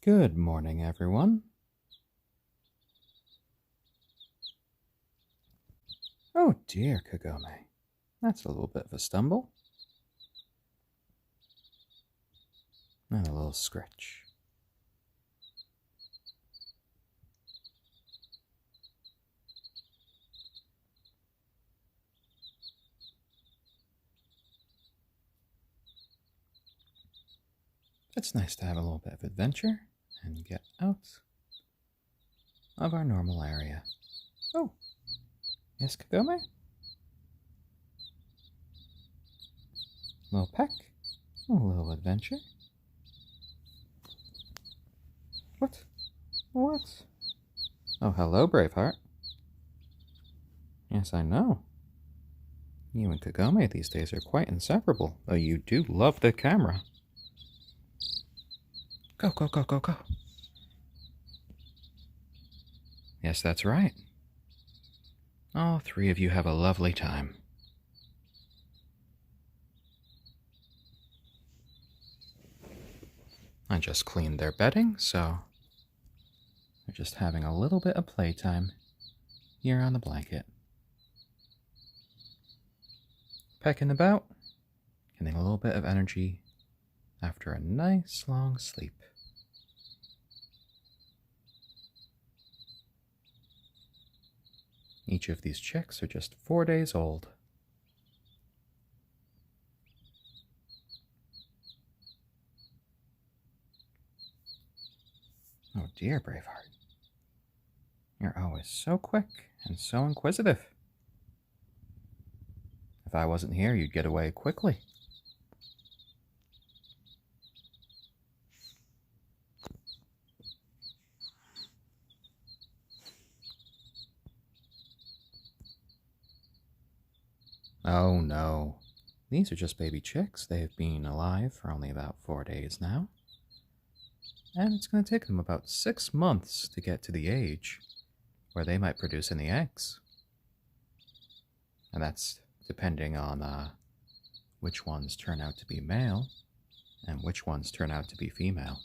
Good morning, everyone. Oh dear, Kagome. That's a little bit of a stumble. And a little scratch. It's nice to have a little bit of adventure and get out of our normal area. Oh, yes, Kagome? A little peck, a little adventure. What? What? Oh, hello, Braveheart. Yes, I know. You and Kagome these days are quite inseparable, though you do love the camera. Go, go, go, go, go. Yes, that's right. All three of you have a lovely time. I just cleaned their bedding, so they're just having a little bit of playtime here on the blanket. Pecking about, getting a little bit of energy after a nice long sleep. Each of these chicks are just 4 days old. Oh dear, Braveheart. You're always so quick and so inquisitive. If I wasn't here, you'd get away quickly. Oh no. These are just baby chicks. They've been alive for only about 4 days now. And it's going to take them about 6 months to get to the age where they might produce any eggs. And that's depending on which ones turn out to be male and which ones turn out to be female.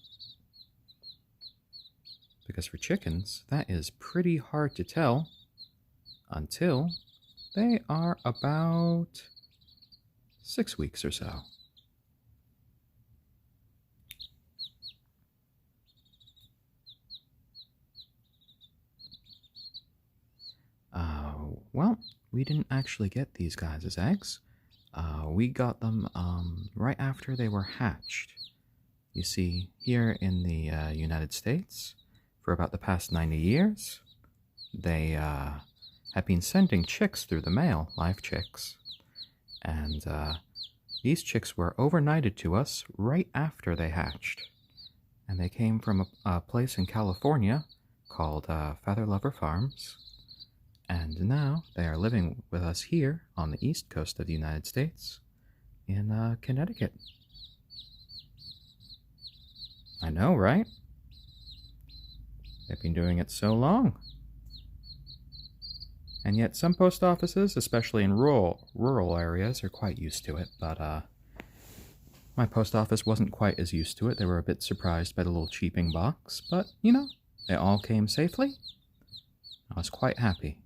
Because for chickens, that is pretty hard to tell until they are about 6 weeks or so. Well, we didn't actually get these guys as eggs. We got them right after they were hatched. You see, here in the United States, for about the past 90 years, they have been sending chicks through the mail, live chicks. And these chicks were overnighted to us right after they hatched. And they came from a place in California called Feather Lover Farms. And now they are living with us here on the east coast of the United States in Connecticut. I know, right? They've been doing it so long. And yet some post offices, especially in rural areas, are quite used to it. But my post office wasn't quite as used to it. They were a bit surprised by the little cheaping box. But, you know, they all came safely. I was quite happy.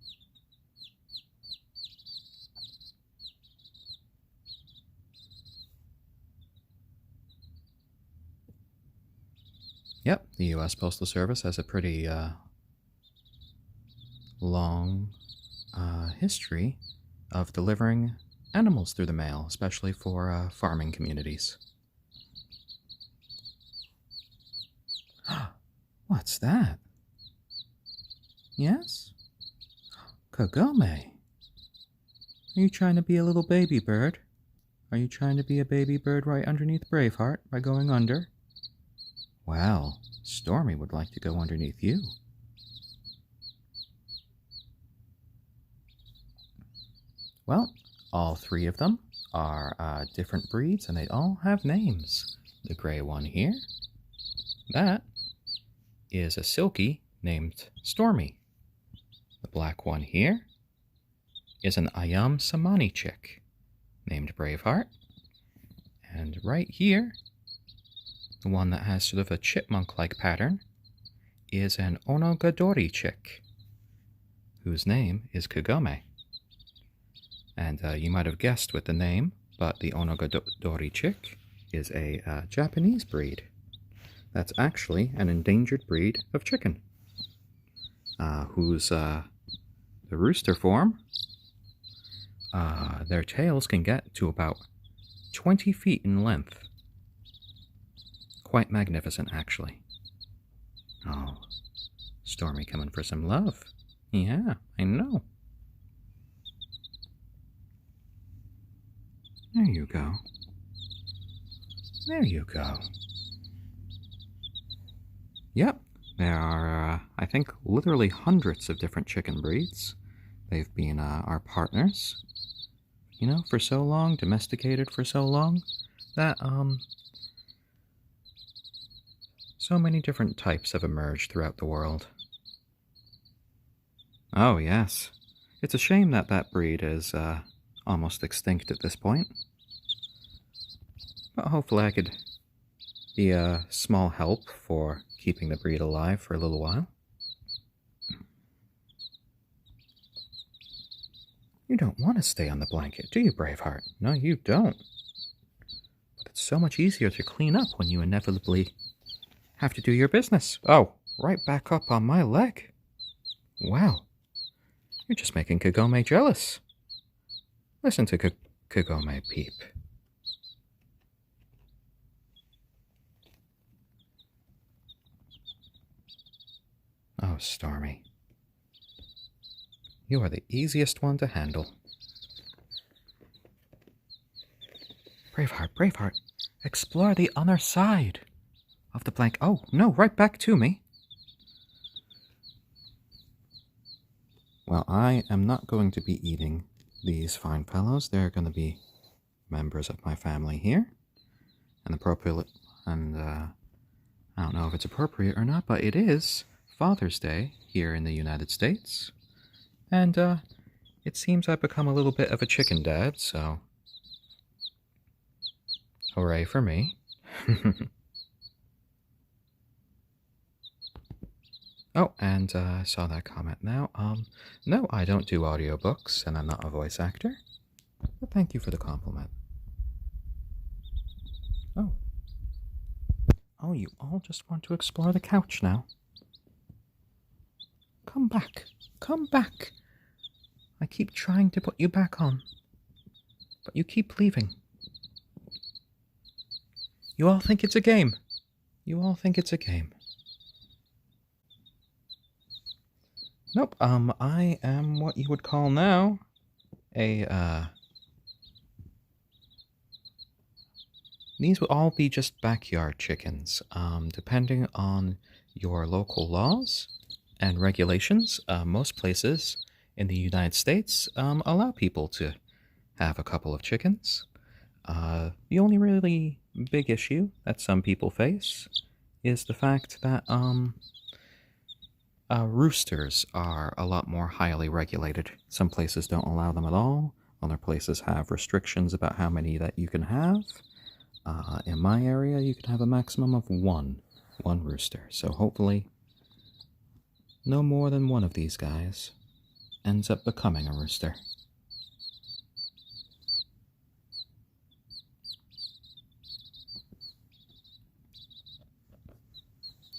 Yep, the U.S. Postal Service has a pretty long history of delivering animals through the mail, especially for farming communities. What's that? Yes? Kagome? Are you trying to be a little baby bird? Are you trying to be a baby bird right underneath Braveheart by going under? Well, Stormy would like to go underneath you. Well, all three of them are different breeds, and they all have names. The gray one here, that is a silkie named Stormy. The black one here is an ayam cemeni chick named Braveheart. And right here The one that has sort of a chipmunk-like pattern is an onagadori chick, whose name is Kagome. And you might have guessed with the name, but the onagadori chick is a Japanese breed. That's actually an endangered breed of chicken, whose the rooster form, their tails can get to about 20 feet in length. Quite magnificent, actually. Oh, Stormy coming for some love. Yeah, I know. There you go. There you go. Yep, there are, I think, literally hundreds of different chicken breeds. They've been our partners, you know, for so long, domesticated for so long, that, so many different types have emerged throughout the world. Oh, yes. It's a shame that that breed is, almost extinct at this point. But hopefully I could be a small help for keeping the breed alive for a little while. You don't want to stay on the blanket, do you, Braveheart? No, you don't. But it's so much easier to clean up when you inevitably have to do your business. Oh, right back up on my leg. Wow. You're just making Kagome jealous. Listen to Kagome peep. Oh, Stormy. You are the easiest one to handle. Braveheart, Braveheart, explore the other side of the blank. Oh, no, right back to me. Well, I am not going to be eating these fine fellows. They're going to be members of my family here. And I don't know if it's appropriate or not, but it is Father's Day here in the United States. And it seems I've become a little bit of a chicken dad, so hooray for me. Oh, and I saw that comment now. No, I don't do audiobooks, and I'm not a voice actor. But thank you for the compliment. Oh. Oh, you all just want to explore the couch now. Come back. Come back. I keep trying to put you back on, but you keep leaving. You all think it's a game. You all think it's a game. Nope, I am what you would call now these would all be just backyard chickens. Depending on your local laws and regulations, most places in the United States allow people to have a couple of chickens. The only really big issue that some people face is the fact that roosters are a lot more highly regulated. Some places don't allow them at all. Other places have restrictions about how many that you can have. In my area, you can have a maximum of one rooster. So hopefully, no more than one of these guys ends up becoming a rooster.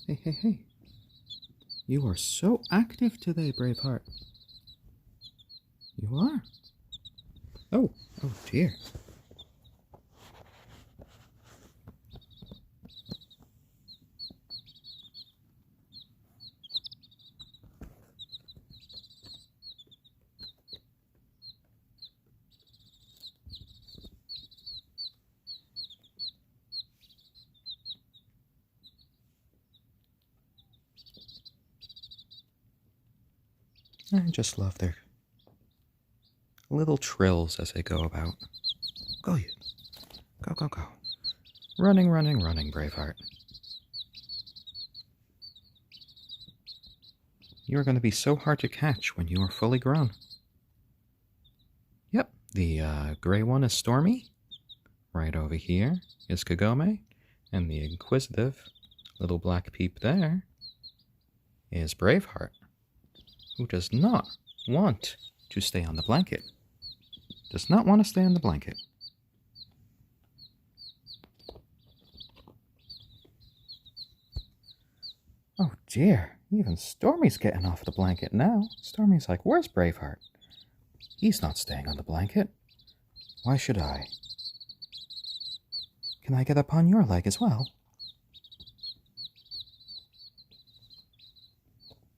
Hey, hey, hey. You are so active today, Braveheart. You are. Oh dear. I just love their little trills as they go about. Go you. Go, go, go. Running, running, running, Braveheart. You are going to be so hard to catch when you are fully grown. Yep, the gray one is Stormy. Right over here is Kagome. And the inquisitive little black peep there is Braveheart, who does not want to stay on the blanket. Does not want to stay on the blanket. Oh dear, even Stormy's getting off the blanket now. Stormy's like, where's Braveheart? He's not staying on the blanket. Why should I? Can I get up on your leg as well?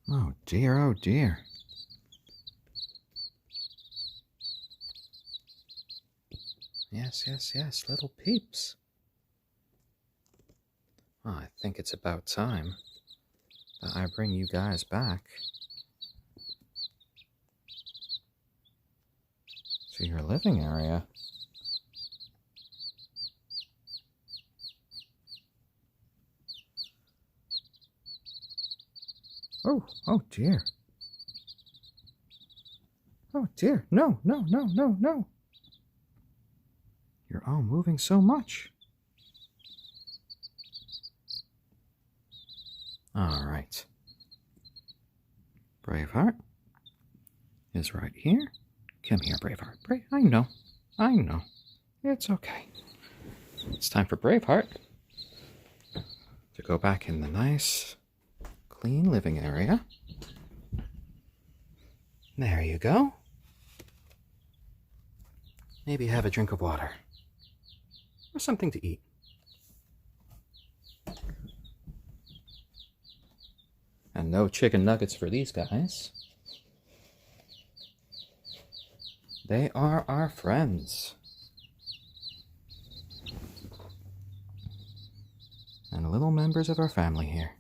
Oh dear, oh dear. Yes, yes, yes, little peeps. Well, I think it's about time that I bring you guys back to your living area. Oh dear. Oh dear, no, no, no, no, no. You're all moving so much. All right. Braveheart is right here. Come here, Braveheart. I know. It's okay. It's time for Braveheart to go back in the nice, clean living area. There you go. Maybe have a drink of water or something to eat. And no chicken nuggets for these guys. They are our friends. And little members of our family here.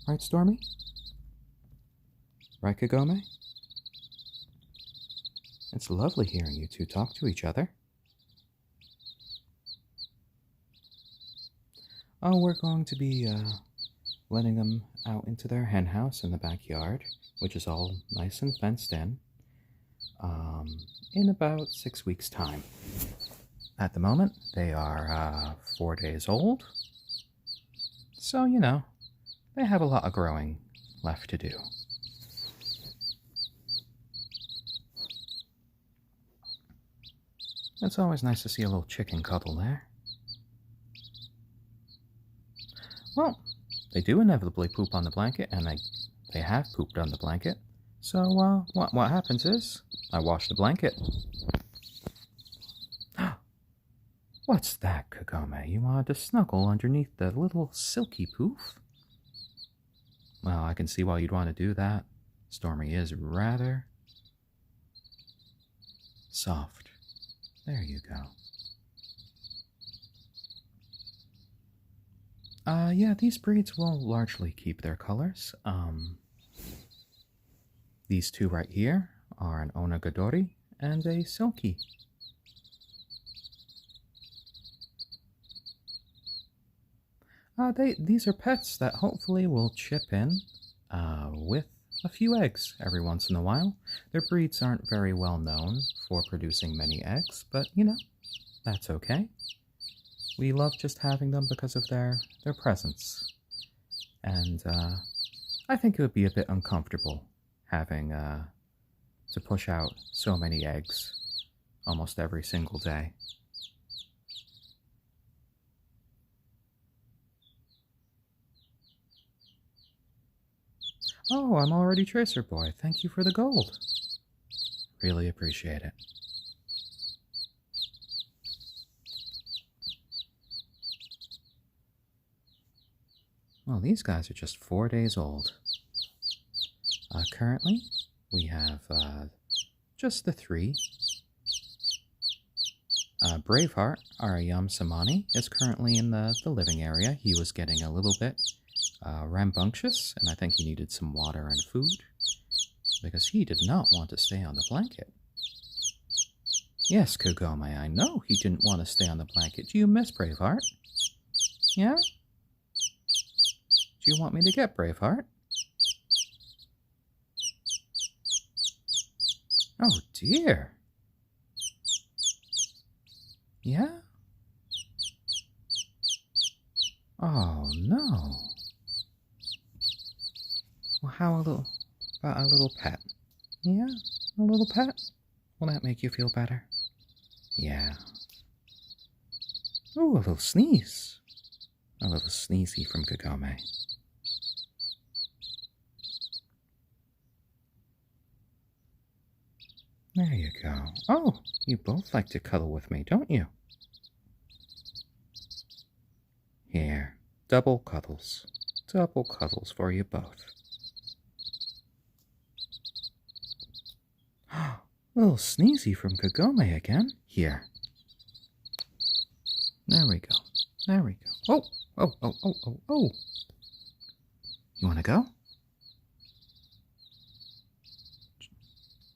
Right, Stormy? Right, Kagome? It's lovely hearing you two talk to each other. Oh, we're going to be letting them out into their hen house in the backyard, which is all nice and fenced in about 6 weeks' time. At the moment, they are 4 days old, so, you know, they have a lot of growing left to do. It's always nice to see a little chicken cuddle there. Well, they do inevitably poop on the blanket, and they have pooped on the blanket. So, what happens is, I wash the blanket. What's that, Kagome? You wanted to snuggle underneath the little silky poof? Well, I can see why you'd want to do that. Stormy is rather soft. There you go. Yeah, these breeds will largely keep their colors. These two right here are an onagadori and a silkie. These are pets that hopefully will chip in with a few eggs every once in a while. Their breeds aren't very well known for producing many eggs, but, you know, that's okay. We love just having them because of their presence. And I think it would be a bit uncomfortable having to push out so many eggs almost every single day. Oh, I'm already Tracer Boy. Thank you for the gold. Really appreciate it. Well, these guys are just 4 days old. Currently, we have just the 3. Braveheart, our ayam cemeni, is currently in the living area. He was getting a little bit rambunctious, and I think he needed some water and food, because he did not want to stay on the blanket. Yes, Kagome, I know he didn't want to stay on the blanket. Do you miss Braveheart? Yeah? Do you want me to get Braveheart? Oh dear. Yeah? Oh, no. Well, how about a little pet? Yeah, a little pet? Will that make you feel better? Yeah. Ooh, a little sneeze. A little sneezy from Kagome. There you go. Oh, you both like to cuddle with me, don't you? Here, double cuddles. Double cuddles for you both. A little sneezy from Kagome again. Here. There we go. There we go. Oh, oh, oh, oh, oh, oh. You want to go?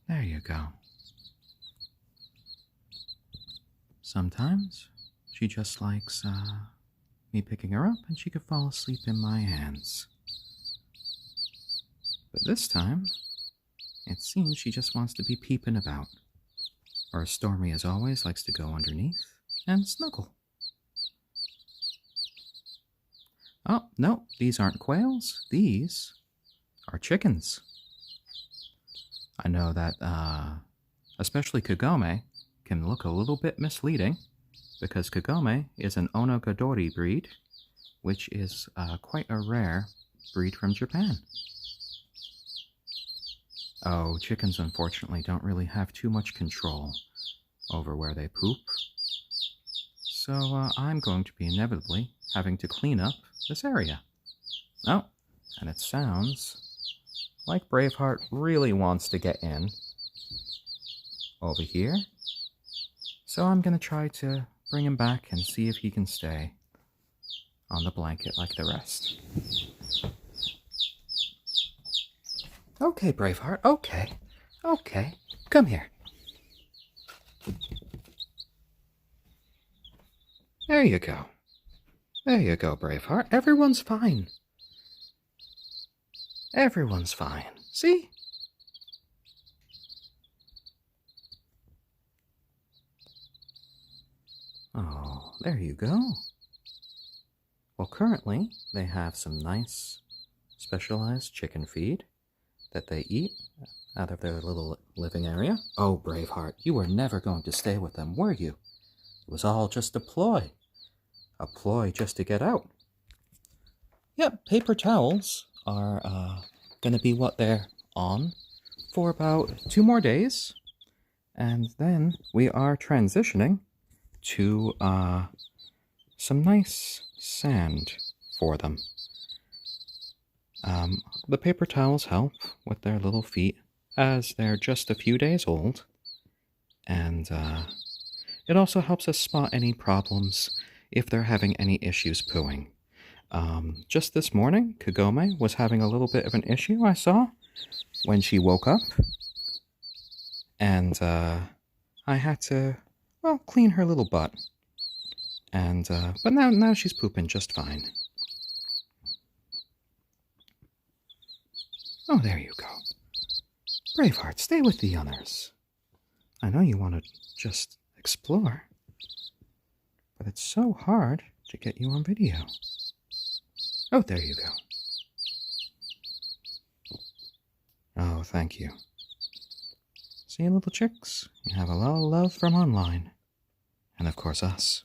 There you go. Sometimes she just likes me picking her up and she could fall asleep in my hands. But this time, it seems she just wants to be peeping about. Or Stormy, as always, likes to go underneath and snuggle. Oh, no, these aren't quails. These are chickens. I know that, especially Kagome, can look a little bit misleading, because Kagome is an onagadori breed, which is quite a rare breed from Japan. Oh, chickens unfortunately don't really have too much control over where they poop. So I'm going to be inevitably having to clean up this area. Oh, and it sounds like Braveheart really wants to get in over here. So I'm going to try to bring him back and see if he can stay on the blanket like the rest. Okay, Braveheart, okay. Okay, come here. There you go. There you go, Braveheart. Everyone's fine. Everyone's fine. See? Oh, there you go. Well, currently, they have some nice, specialized chicken feed that they eat out of their little living area. Oh, Braveheart, you were never going to stay with them, were you? It was all just a ploy. A ploy just to get out. Yep, paper towels are going to be what they're on for about 2 more days. And then we are transitioning to some nice sand for them. The paper towels help with their little feet as they're just a few days old. And it also helps us spot any problems if they're having any issues pooing. Just this morning, Kagome was having a little bit of an issue, I saw, when she woke up. And I had to, well, clean her little butt. And, but now she's pooping just fine. Oh, there you go. Braveheart, stay with the others. I know you want to just explore, but it's so hard to get you on video. Oh, there you go. Oh, thank you. See, little chicks, you have a lot of love from online. And of course, us.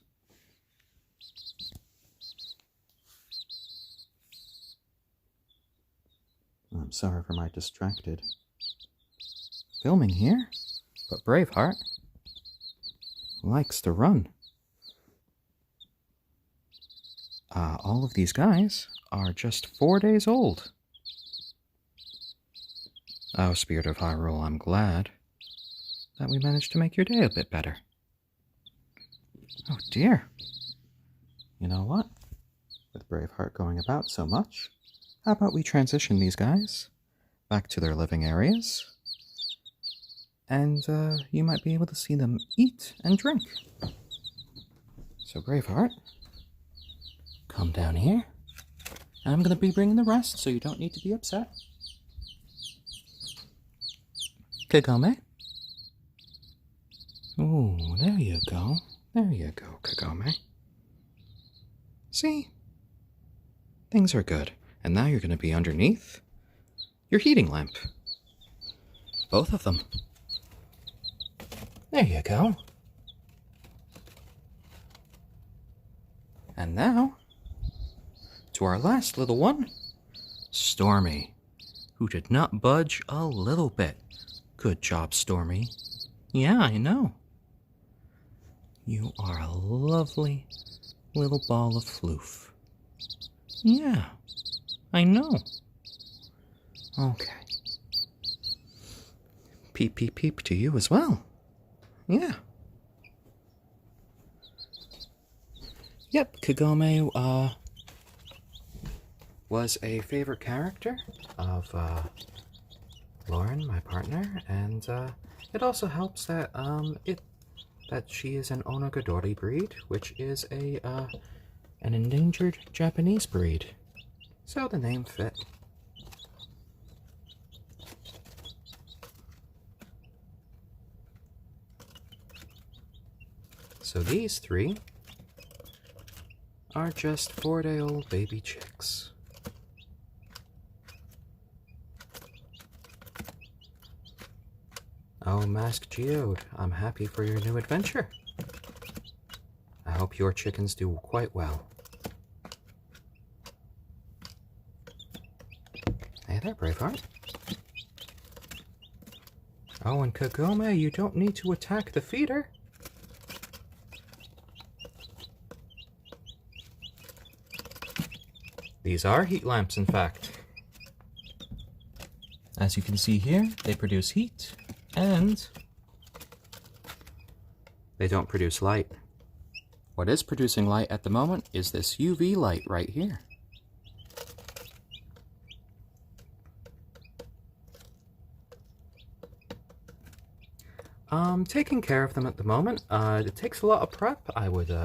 I'm sorry for my distracted filming here, but Braveheart likes to run. All of these guys are just 4 days old. Oh, Spirit of Hyrule, I'm glad that we managed to make your day a bit better. Oh dear. You know what? With Braveheart going about so much, how about we transition these guys back to their living areas? And you might be able to see them eat and drink. So Braveheart, come down here. And I'm going to be bringing the rest, so you don't need to be upset. Kagome. Ooh, there you go. There you go, Kagome. See? Things are good. And now you're going to be underneath your heating lamp. Both of them. There you go. And now, to our last little one, Stormy, who did not budge a little bit. Good job, Stormy. Yeah, I know. You are a lovely little ball of floof. Yeah, I know. Okay. Peep, peep, peep to you as well. Yeah. Yep, Kagome, was a favorite character of, Lauren, my partner, and, it also helps that, that she is an onagadori breed, which is an endangered Japanese breed. So the name fit. So these three are just 4-day-old baby chicks. Oh, Masked Geode, I'm happy for your new adventure. I hope your chickens do quite well. Hey there, Braveheart. Oh, and Kagome, you don't need to attack the feeder. These are heat lamps, in fact. As you can see here, they produce heat, and they don't produce light. What is producing light at the moment is this UV light right here. Taking care of them at the moment, it takes a lot of prep. I would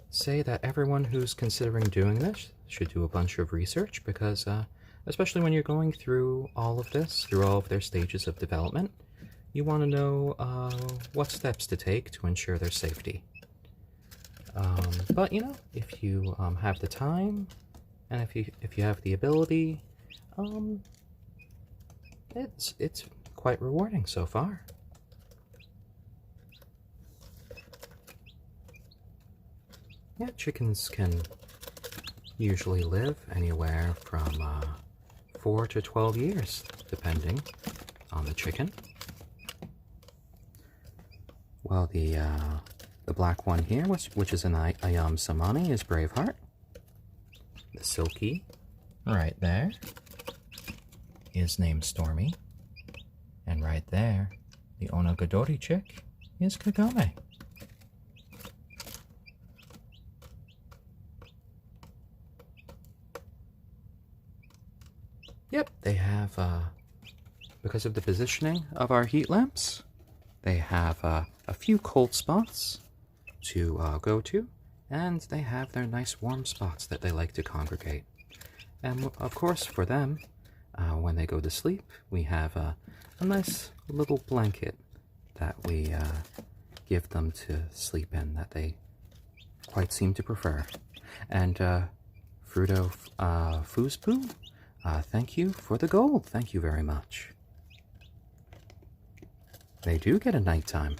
say that everyone who's considering doing this should do a bunch of research, because especially when you're going through all of this, through all of their stages of development, you want to know what steps to take to ensure their safety. But you know, if you have the time, and if you have the ability, it's quite rewarding so far. Yeah, chickens can usually live anywhere from 4 to 12 years, depending on the chicken. Well, the black one here, which is an ayam cemeni, is Braveheart. The silkie, right there, is named Stormy. And right there, the onagadori chick is Kagome. Yep, they have, because of the positioning of our heat lamps, they have a few cold spots to go to, and they have their nice warm spots that they like to congregate. And of course, for them, when they go to sleep, we have a nice little blanket that we give them to sleep in that they quite seem to prefer. And Fruto Foosboo, thank you for the gold. Thank you very much. They do get a nighttime.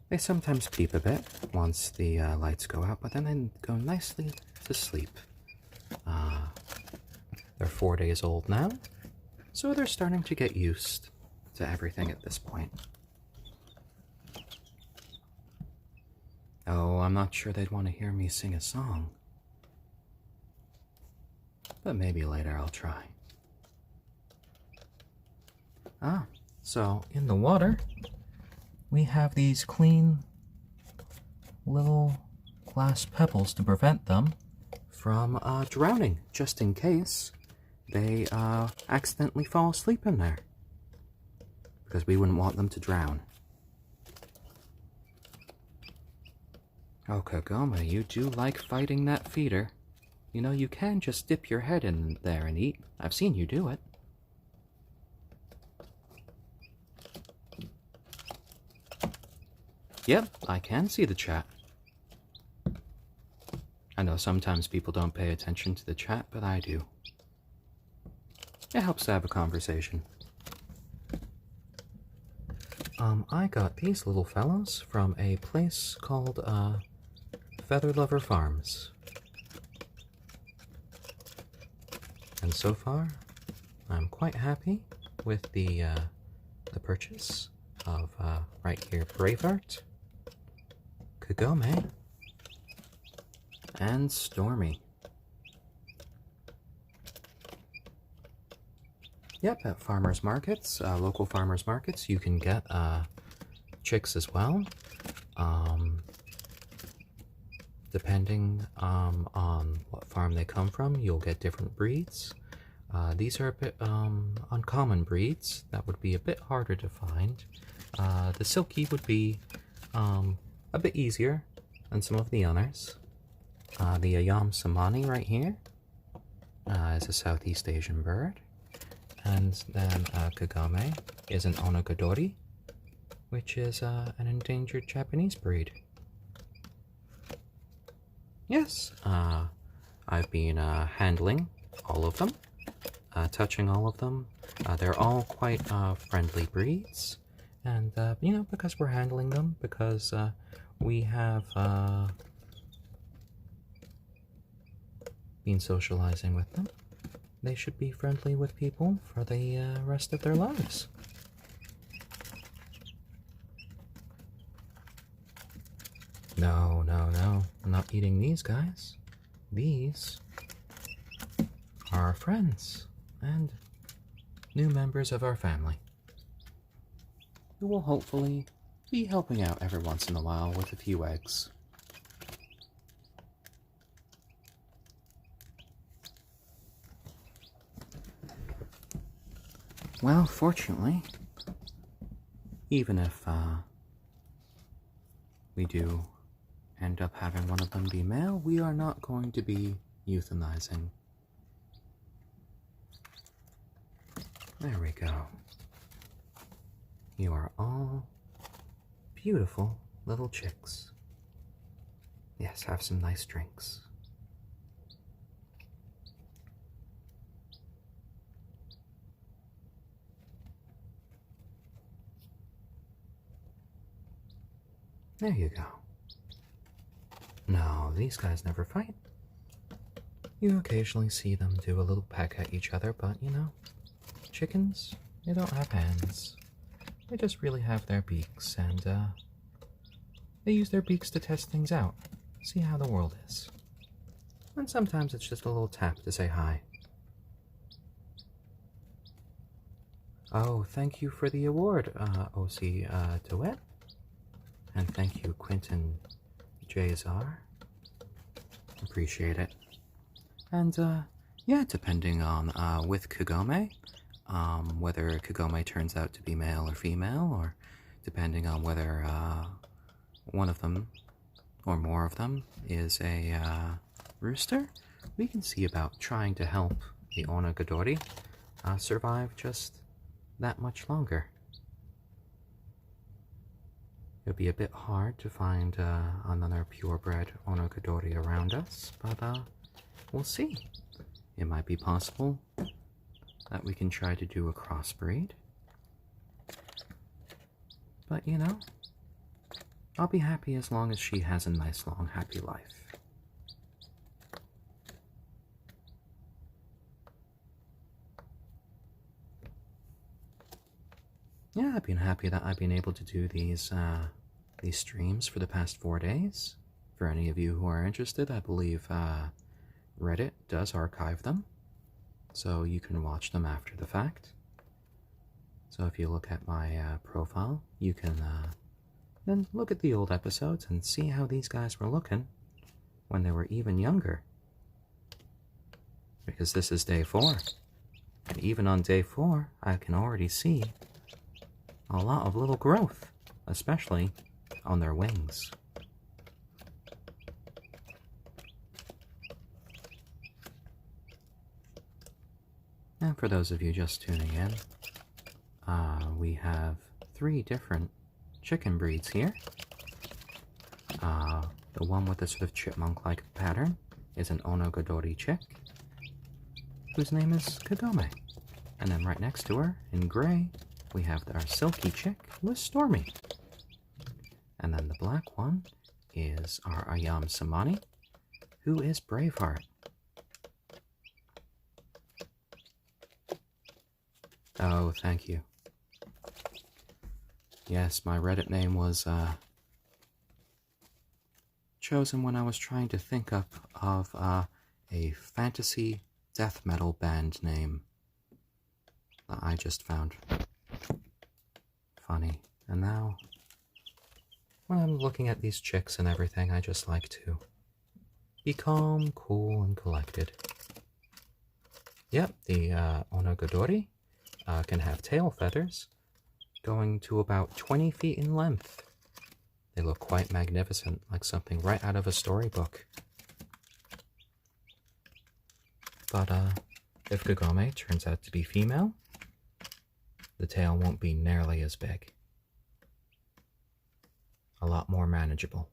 They sometimes peep a bit once the lights go out, but then they go nicely to sleep. They're 4 days old now, so they're starting to get used to everything at this point. Oh, I'm not sure they'd want to hear me sing a song. But maybe later I'll try. So in the water, we have these clean little glass pebbles to prevent them from drowning, just in case they accidentally fall asleep in there. Because we wouldn't want them to drown. Oh, Kagome, you do like fighting that feeder. You know, you can just dip your head in there and eat. I've seen you do it. Yep, I can see the chat. I know sometimes people don't pay attention to the chat, but I do. It helps to have a conversation. I got these little fellows from a place called, Feather Lover Farms. And so far, I'm quite happy with the purchase of, right here, Braveheart, Kagome, and Stormy. Yep, at farmers markets, local farmers markets, you can get chicks as well. Depending on what farm they come from, you'll get different breeds. These are a bit uncommon breeds that would be a bit harder to find. The silkie would be a bit easier than some of the others. The ayam cemeni right here is a Southeast Asian bird. And then Kagome is an onagadori, which is an endangered Japanese breed. Yes, I've been handling all of them, touching all of them. They're all quite friendly breeds, and you know, because we're handling them, because we have been socializing with them, they should be friendly with people for the rest of their lives. No, no, no. I'm not eating these guys. These are our friends and new members of our family, who will hopefully be helping out every once in a while with a few eggs. Well, fortunately, even if we do end up having one of them be male, we are not going to be euthanizing. There we go. You are all beautiful little chicks. Yes, have some nice drinks. There you go. No, these guys never fight. You occasionally see them do a little peck at each other, but you know, chickens, they don't have hands. They just really have their beaks, and they use their beaks to test things out, see how the world is. And sometimes it's just a little tap to say hi. Oh, thank you for the award, O.C. DeWitt. And thank you, Quentin J.Zar. Appreciate it. And, yeah, depending on, with Kagome, whether Kagome turns out to be male or female, or depending on whether, one of them, or more of them, is a, rooster, we can see about trying to help the onagadori, survive just that much longer. It'll be a bit hard to find another purebred onagadori around us, but we'll see. It might be possible that we can try to do a crossbreed. But you know, I'll be happy as long as she has a nice, long, happy life. Yeah, I've been happy that I've been able to do these streams for the past 4 days. For any of you who are interested, I believe Reddit does archive them, so you can watch them after the fact. So if you look at my profile, you can then look at the old episodes and see how these guys were looking when they were even younger. Because this is day 4, and even on day 4, I can already see a lot of little growth, especially on their wings. And for those of you just tuning in, we have 3 different chicken breeds here. The one with a sort of chipmunk-like pattern is an onagadori chick, whose name is Kagome. And then right next to her, in gray, we have our silkie chick, who is Stormy. And then the black one is our ayam cemeni, who is Braveheart. Oh, thank you. Yes, my Reddit name was chosen when I was trying to think up of a fantasy death metal band name that I just found funny. And now, when I'm looking at these chicks and everything, I just like to be calm, cool, and collected. Yep, the onagadori can have tail feathers going to about 20 feet in length. They look quite magnificent, like something right out of a storybook. But if Kagome turns out to be female, the tail won't be nearly as big. A lot more manageable.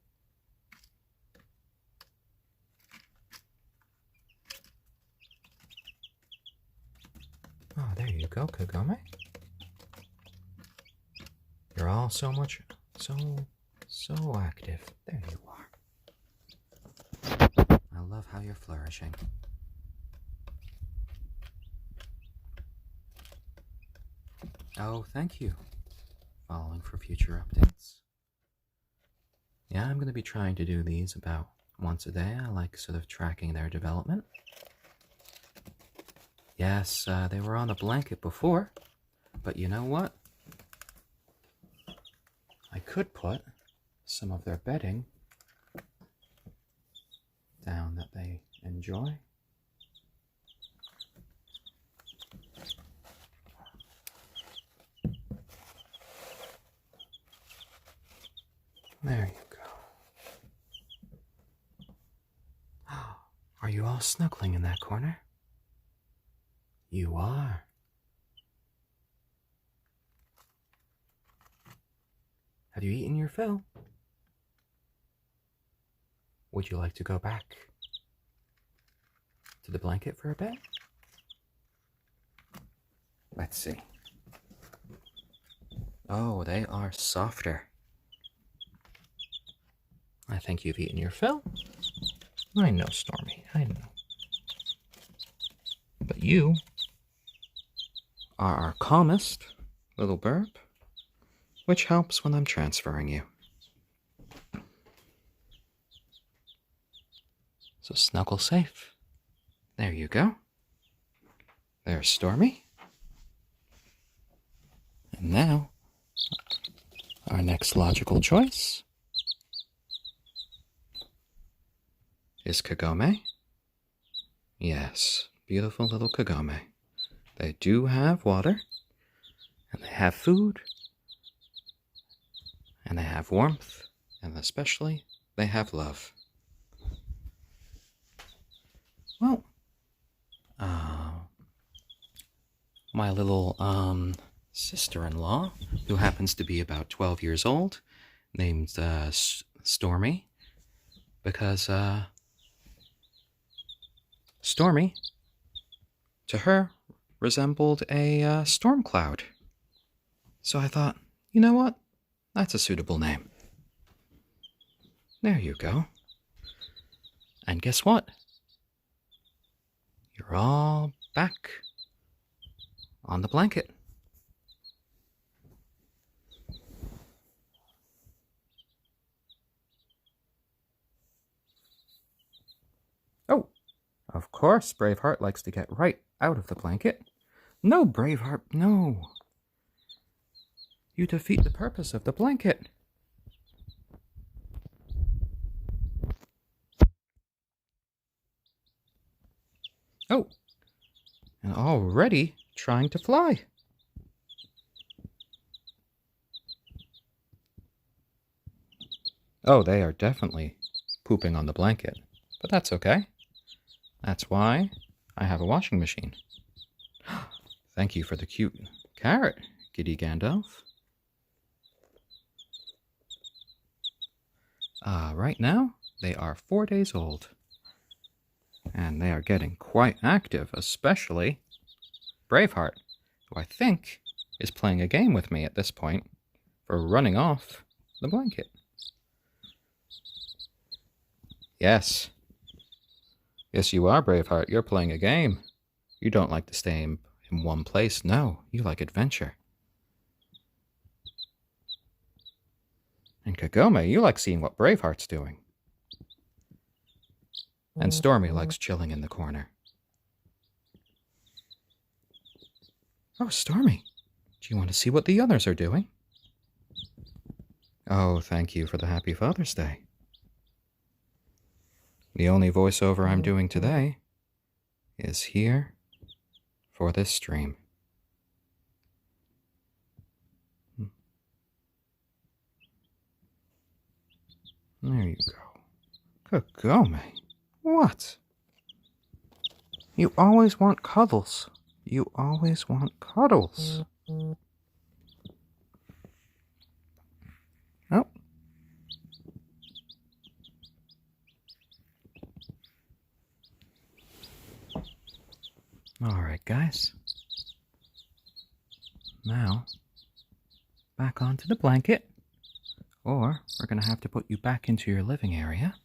Oh, there you go, Kagome. You're all so active. There you are. I love how you're flourishing. Oh, thank you. Following for future updates. Yeah, I'm going to be trying to do these about once a day. I like sort of tracking their development. Yes, they were on a blanket before, but you know what? I could put some of their bedding down that they enjoy. There you go. Are you all snuggling in that corner? You are. Have you eaten your fill? Would you like to go back to the blanket for a bit? Let's see. Oh, they are softer. I think you've eaten your fill. I know, Stormy, I know. But you are our calmest little burp, which helps when I'm transferring you. So snuggle safe. There you go. There's Stormy. And now, our next logical choice is Kagome. Yes, beautiful little Kagome. They do have water, and they have food, and they have warmth, and especially, they have love. Well, my little, sister-in-law, who happens to be about 12 years old, named, Stormy, because, Stormy, to her, resembled a storm cloud. So I thought, you know what? That's a suitable name. There you go. And guess what? You're all back on the blanket. Oh, of course, Braveheart likes to get right out of the blanket. No, Braveheart, no. You defeat the purpose of the blanket. Oh, and already trying to fly. Oh, they are definitely pooping on the blanket, but that's okay. That's why I have a washing machine. Thank you for the cute carrot, Giddy Gandalf. Right now, they are 4 days old. And they are getting quite active, especially Braveheart, who I think is playing a game with me at this point for running off the blanket. Yes. Yes, you are, Braveheart. You're playing a game. You don't like to stay in one place. No, you like adventure. And Kagome, you like seeing what Braveheart's doing. And Stormy likes chilling in the corner. Oh, Stormy, do you want to see what the others are doing? Oh, thank you for the Happy Father's Day. The only voiceover I'm doing today is here for this stream. There you go. Kagome, what? You always want cuddles. You always want cuddles. Oh. Alright, guys. Now, back onto the blanket. Or we're going to have to put you back into your living area,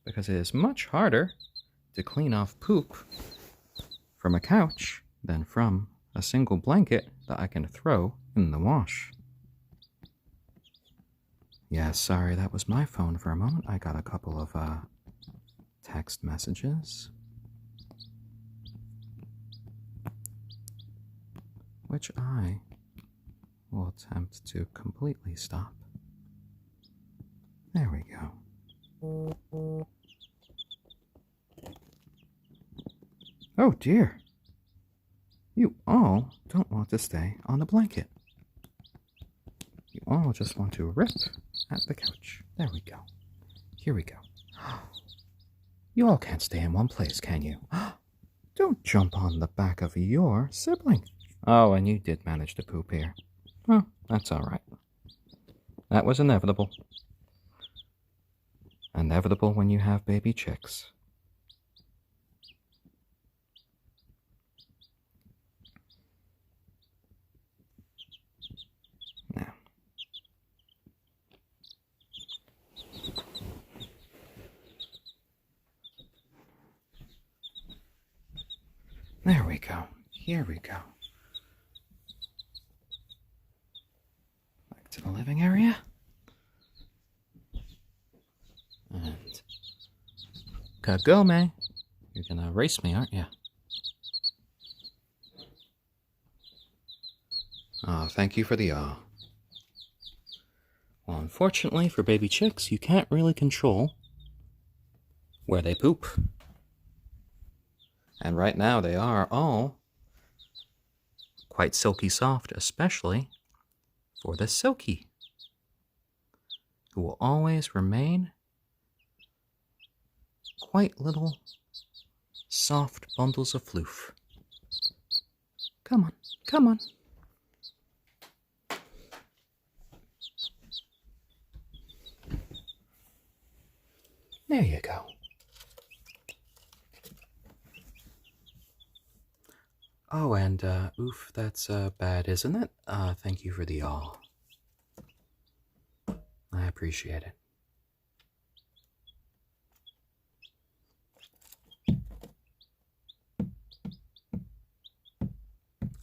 because it is much harder to clean off poop from a couch than from a single blanket that I can throw in the wash. Yeah, sorry, that was my phone for a moment. I got a couple of text messages, which I will attempt to completely stop. There we go. Oh dear. You all don't want to stay on the blanket. You all just want to rip at the couch. There we go. Here we go. You all can't stay in one place, can you? Don't jump on the back of your sibling. Oh, and you did manage to poop here. Well, that's all right. That was inevitable. Inevitable when you have baby chicks. Now. There we go. Here we go. Back to the living area. And Kagome, you're gonna race me, aren't you? Oh, thank you for the awe. Well, unfortunately for baby chicks, you can't really control where they poop. And right now they are all quite silky soft, especially for the silkie, who will always remain quite little soft bundles of floof. Come on, come on. There you go. Oh, and, oof, that's, bad, isn't it? Thank you for the awe. I appreciate it.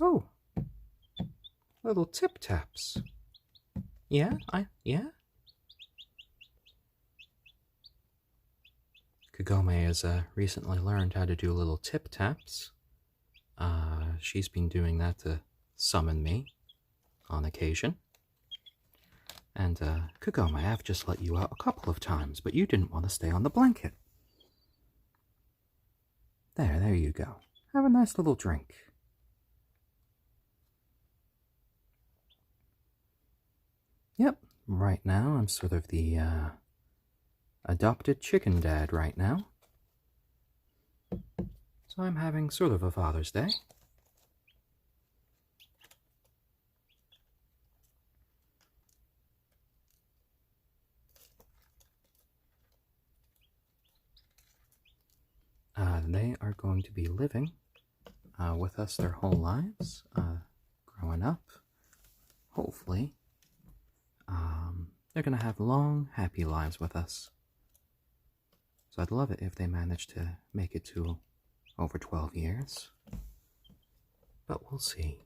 Oh, little tip taps. Yeah, yeah? Kagome has recently learned how to do little tip taps. She's been doing that to summon me on occasion. And, Kagome, I've just let you out a couple of times, but you didn't want to stay on the blanket. There you go. Have a nice little drink. Yep, right now I'm sort of the, adopted chicken dad right now. So I'm having sort of a Father's Day. they are going to be living with us their whole lives, growing up. Hopefully, they're going to have long, happy lives with us. So I'd love it if they managed to make it to over 12 years. But we'll see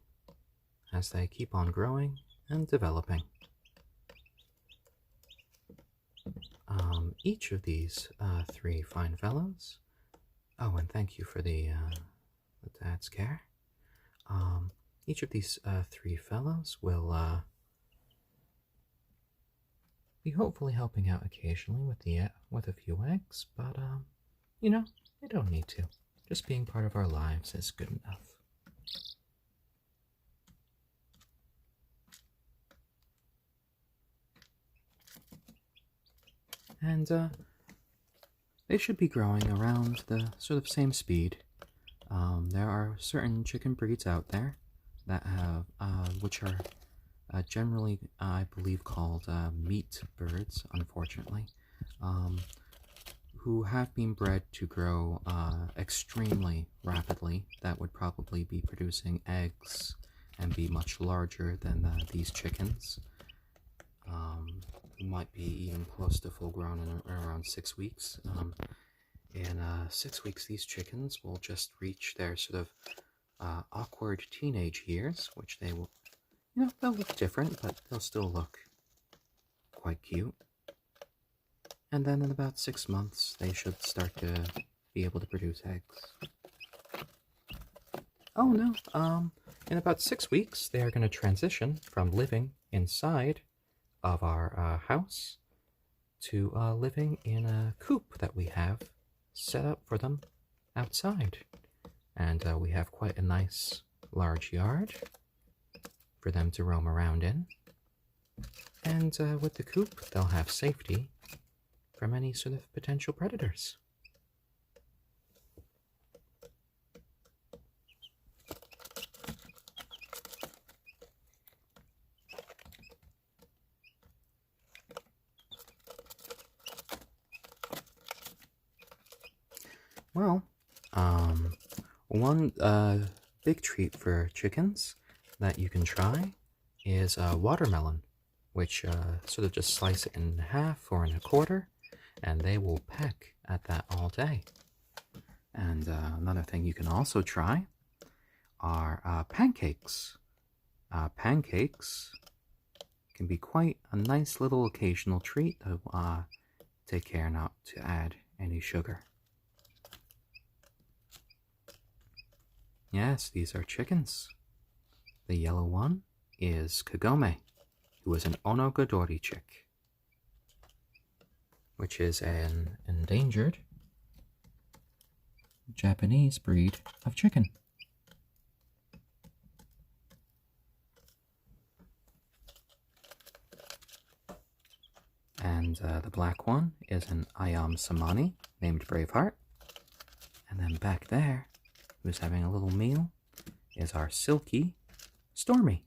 as they keep on growing and developing. Each of these three fine fellows. Oh, and thank you for the dad's care. Each of these three fellows will be hopefully helping out occasionally with a few eggs, but you know, they don't need to. Just being part of our lives is good enough. And they should be growing around the sort of same speed. There are certain chicken breeds out there that have, which are generally, I believe, called meat birds, unfortunately, who have been bred to grow extremely rapidly. That would probably be producing eggs and be much larger than these chickens. Might be even close to full grown in around 6 weeks. In 6 weeks, these chickens will just reach their sort of awkward teenage years, which they will, you know, they'll look different, but they'll still look quite cute. And then in about 6 months, they should start to be able to produce eggs. Oh no, in about 6 weeks, they are going to transition from living inside of our house to living in a coop that we have set up for them outside. And we have quite a nice large yard for them to roam around in. And with the coop, they'll have safety from any sort of potential predators. Well, one big treat for chickens that you can try is watermelon, which sort of just slice it in half or in a quarter, and they will peck at that all day. And another thing you can also try are pancakes. Pancakes can be quite a nice little occasional treat to take care not to add any sugar. Yes, these are chickens. The yellow one is Kagome, who is an onagadori chick, which is an endangered Japanese breed of chicken. And the black one is an ayam cemeni named Braveheart. And then back there, who's having a little meal, is our silkie, Stormy.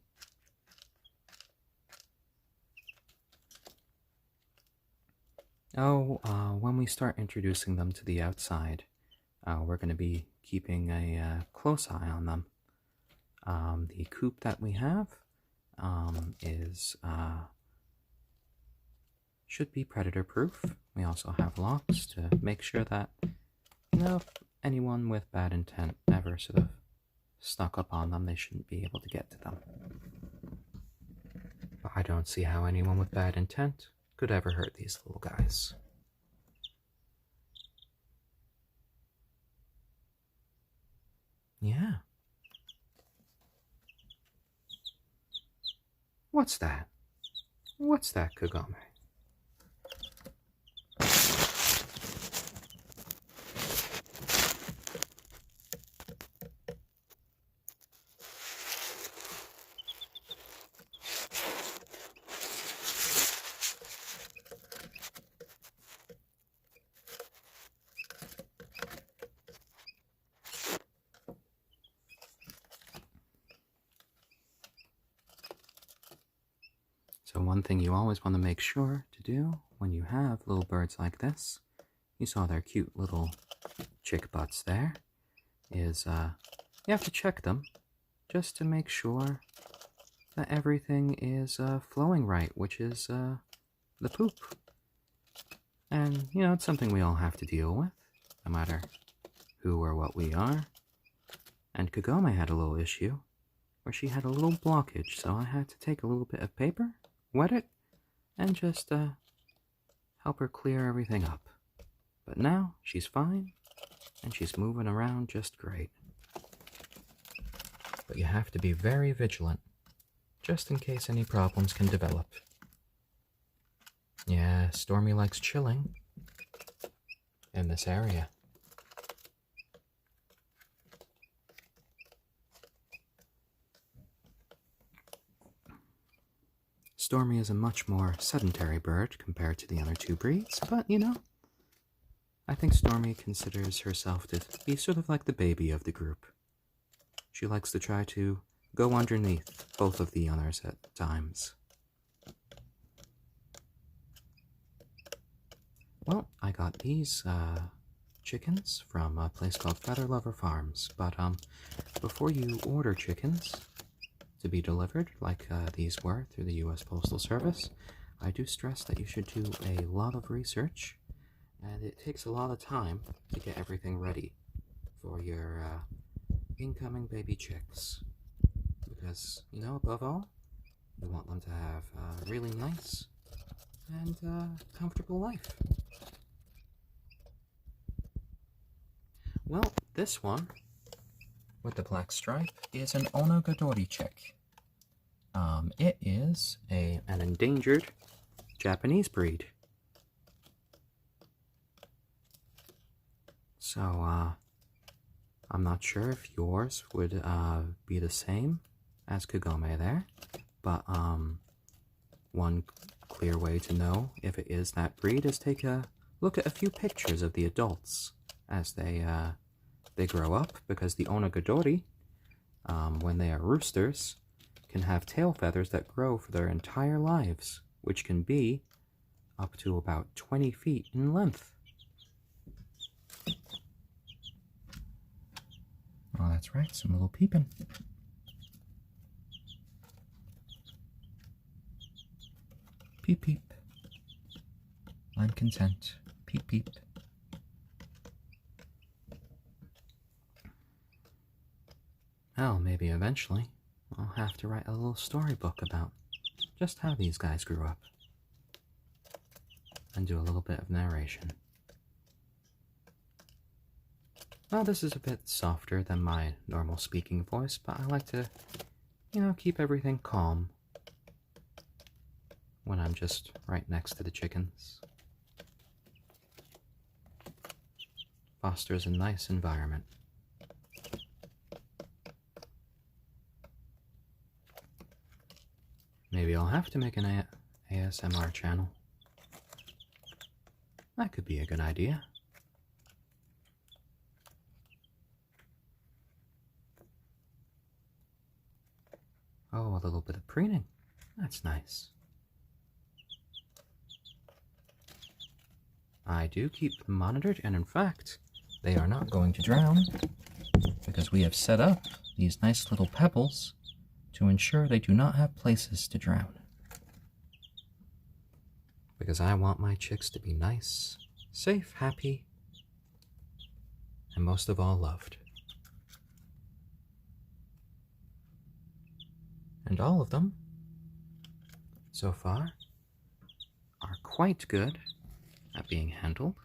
Oh, when we start introducing them to the outside, we're going to be keeping a close eye on them. The coop that we have is should be predator proof. We also have locks to make sure that, you know, if anyone with bad intent ever sort of snuck up on them, they shouldn't be able to get to them. But I don't see how anyone with bad intent could ever hurt these little guys. Yeah. What's that? What's that, Kagome? So one thing you always want to make sure to do when you have little birds like this, you saw their cute little chick butts there is you have to check them just to make sure that everything is flowing right, which is the poop. And, you know, it's something we all have to deal with, no matter who or what we are. And Kagome had a little issue where she had a little blockage, so I had to take a little bit of paper, wet it, and just help her clear everything up. But now she's fine, and she's moving around just great. But you have to be very vigilant, just in case any problems can develop. Yeah, Stormy likes chilling in this area. Stormy is a much more sedentary bird compared to the other two breeds, but, you know, I think Stormy considers herself to be sort of like the baby of the group. She likes to try to go underneath both of the others at times. Well, I got these chickens from a place called Feather Lover Farms, but before you order chickens to be delivered, like these were through the U.S. Postal Service, I do stress that you should do a lot of research, and it takes a lot of time to get everything ready for your incoming baby chicks. Because, you know, above all, you want them to have a really nice and comfortable life. Well, this one with the black stripe is an onagadori chick. It is an endangered Japanese breed. So, I'm not sure if yours would be the same as Kagome there, but one clear way to know if it is that breed is take a look at a few pictures of the adults as they grow up, because the onagadori, when they are roosters, can have tail feathers that grow for their entire lives, which can be up to about 20 feet in length. Oh, that's right, some little peeping. Peep peep. I'm content. Peep peep. Well, maybe eventually I'll have to write a little storybook about just how these guys grew up. And do a little bit of narration. Well, this is a bit softer than my normal speaking voice, but I like to, you know, keep everything calm when I'm just right next to the chickens. Fosters a nice environment. Maybe I'll have to make an ASMR channel. That could be a good idea. Oh, a little bit of preening. That's nice. I do keep them monitored, and in fact, they are not going to drown, because we have set up these nice little pebbles to ensure they do not have places to drown. Because I want my chicks to be nice, safe, happy, and most of all, loved. And all of them, so far, are quite good at being handled,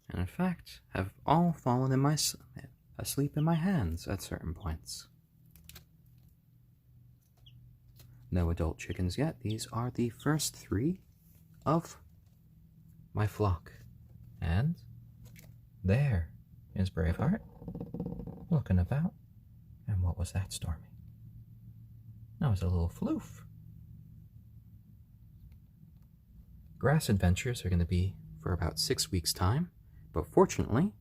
and in fact, have all fallen asleep in my hands at certain points. No adult chickens yet. These are the first 3 of my flock. And there is Braveheart, looking about. And what was that, Stormy? That was a little floof. Grass adventures are going to be for about 6 weeks' time, but fortunately,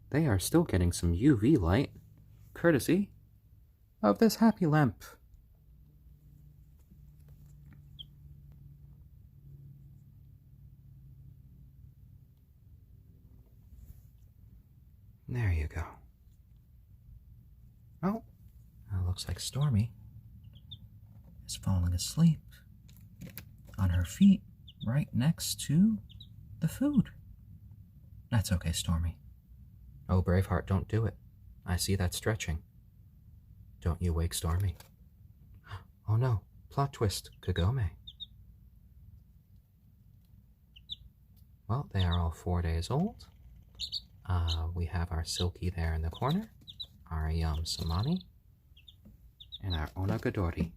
they are still getting some UV light, courtesy of this happy lamp. There you go. Oh, it looks like Stormy is falling asleep on her feet right next to the food. That's okay, Stormy. Oh, Braveheart, don't do it. I see that stretching. Don't you wake Stormy. Oh no, plot twist, Kagome. Well, they are all 4 days old. We have our silkie there in the corner, our ayam cemeni, and our onagadori,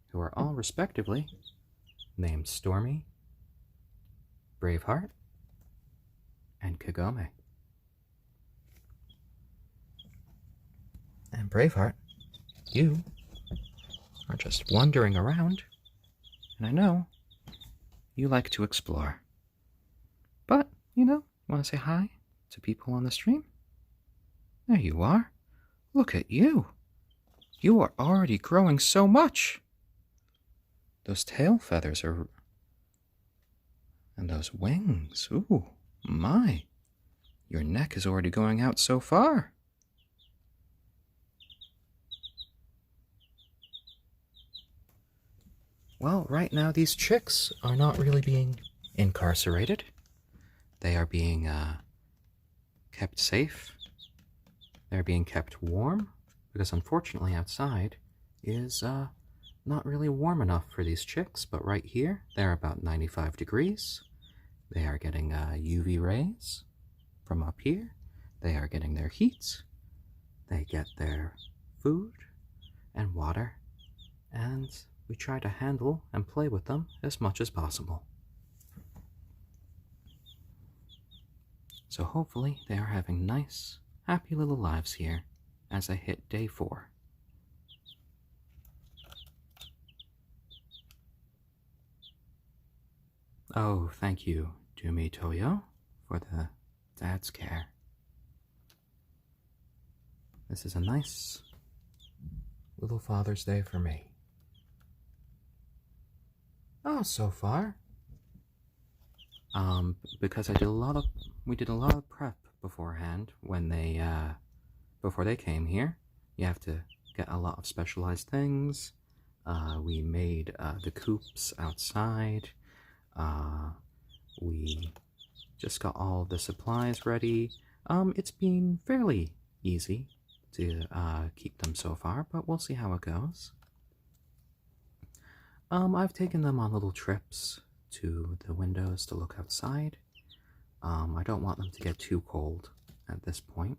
who are all respectively named Stormy, Braveheart, and Kagome. And Braveheart, you are just wandering around, and I know you like to explore. But, you want to say hi to people on the stream? There you are. Look at you. You are already growing so much. Those tail feathers are... and those wings. Ooh, my. Your neck is already going out so far. Well, right now these chicks are not really being incarcerated. They are being kept safe. They're being kept warm, because unfortunately outside is not really warm enough for these chicks, but right here they're about 95 degrees. They are getting UV rays from up here. They are getting their heat. They get their food and water, and we try to handle and play with them as much as possible. So hopefully they are having nice, happy little lives here as I hit day 4. Oh, thank you, Dumi Toyo, for the dad's care. This is a nice little Father's Day for me. Oh, so far. Because we did a lot of prep beforehand when before they came here. You have to get a lot of specialized things. We made the coops outside. We just got all the supplies ready. It's been fairly easy to keep them so far, but we'll see how it goes. I've taken them on little trips to the windows to look outside. I don't want them to get too cold at this point.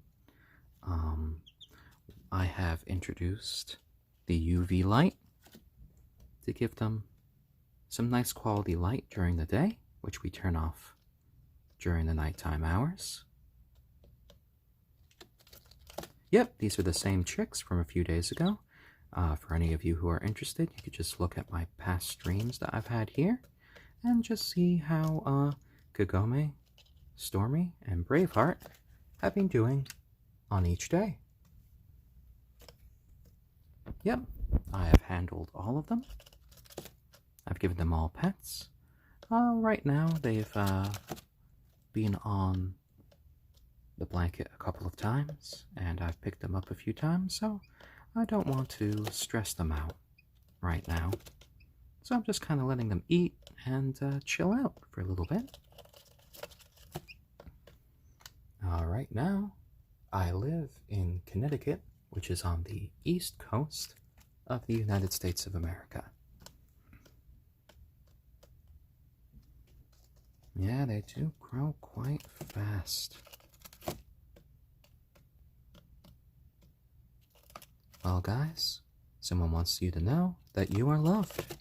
I have introduced the UV light to give them some nice quality light during the day, which we turn off during the nighttime hours. Yep, these are the same chicks from a few days ago. For any of you who are interested, you could just look at my past streams that I've had here and just see how Kagome, Stormy, and Braveheart have been doing on each day. Yep, I have handled all of them. I've given them all pets. Right now, they've been on the blanket a couple of times, and I've picked them up a few times, so I don't want to stress them out right now. So I'm just kind of letting them eat and chill out for a little bit. Right now, I live in Connecticut, which is on the east coast of the United States of America. Yeah, they do grow quite fast. Well, guys, someone wants you to know that you are loved.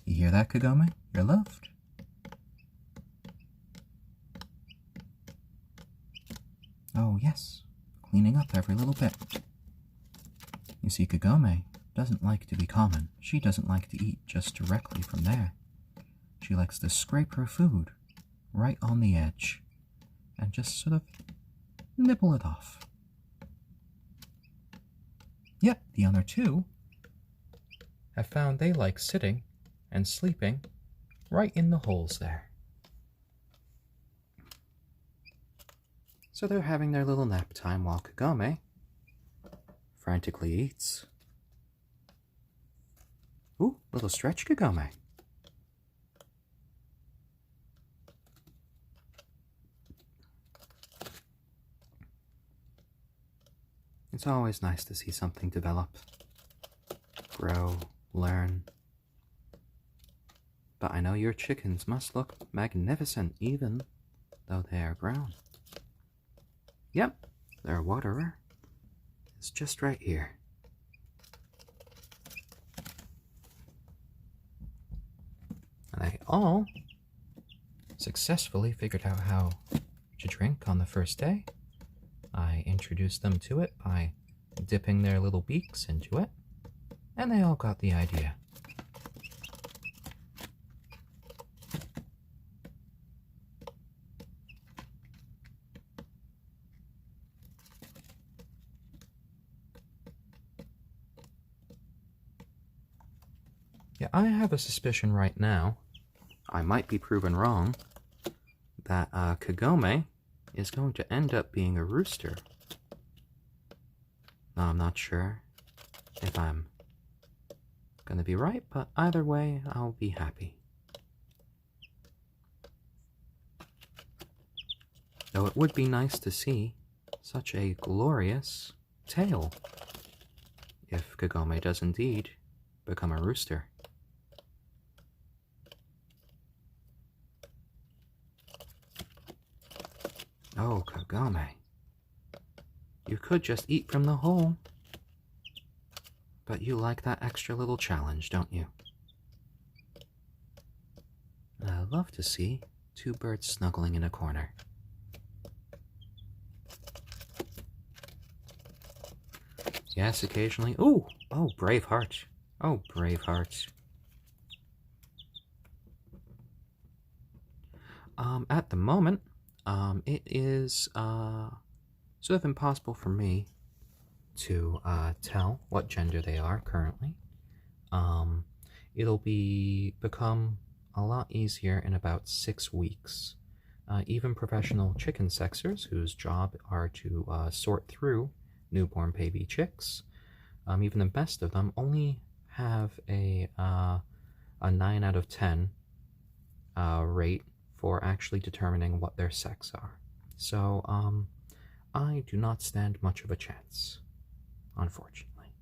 You hear that, Kagome? You're loved. Oh, yes. Cleaning up every little bit. You see, Kagome doesn't like to be common. She doesn't like to eat just directly from there. She likes to scrape her food right on the edge and just sort of nibble it off. Yep, the other two have found they like sitting and sleeping right in the holes there. So they're having their little nap time while Kagome frantically eats. Ooh, little stretch, Kagome. It's always nice to see something develop, grow, learn. But I know your chickens must look magnificent even though they are grown. Yep, their waterer is just right here. And they all successfully figured out how to drink on the first day. I introduced them to it by dipping their little beaks into it, and they all got the idea. Yeah, I have a suspicion right now, I might be proven wrong, that Kagome is going to end up being a rooster. Now, I'm not sure if I'm going to be right, but either way, I'll be happy. Though it would be nice to see such a glorious tail if Kagome does indeed become a rooster. Oh, Kagome. You could just eat from the hole. But you like that extra little challenge, don't you? And I love to see two birds snuggling in a corner. Yes, occasionally. Ooh! Oh, Braveheart. Oh, Braveheart. At the moment, it is sort of impossible for me to tell what gender they are currently. It'll become a lot easier in about 6 weeks. Even professional chicken sexers, whose job are to sort through newborn baby chicks, even the best of them only have a 9 out of 10 rate for actually determining what their sex are. So, I do not stand much of a chance, unfortunately.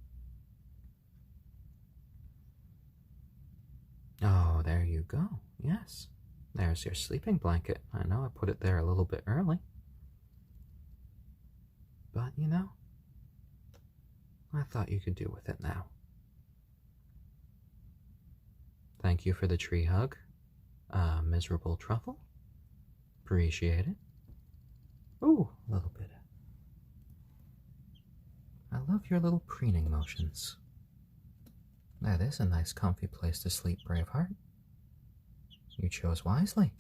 Oh, there you go. Yes. There's your sleeping blanket. I know I put it there a little bit early. But, you know, I thought you could do with it now. Thank you for the tree hug. Miserable truffle. Appreciate it. Ooh, a little bit. I love your little preening motions. That is a nice comfy place to sleep, Braveheart. You chose wisely.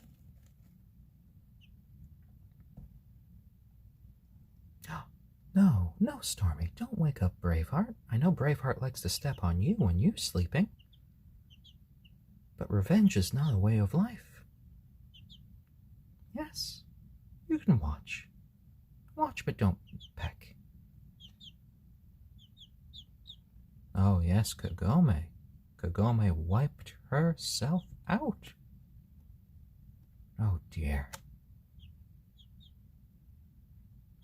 No, no, Stormy, don't wake up Braveheart. I know Braveheart likes to step on you when you're sleeping. But revenge is not a way of life. Yes, you can watch. Watch, but don't peck. Oh, yes, Kagome. Kagome wiped herself out. Oh, dear.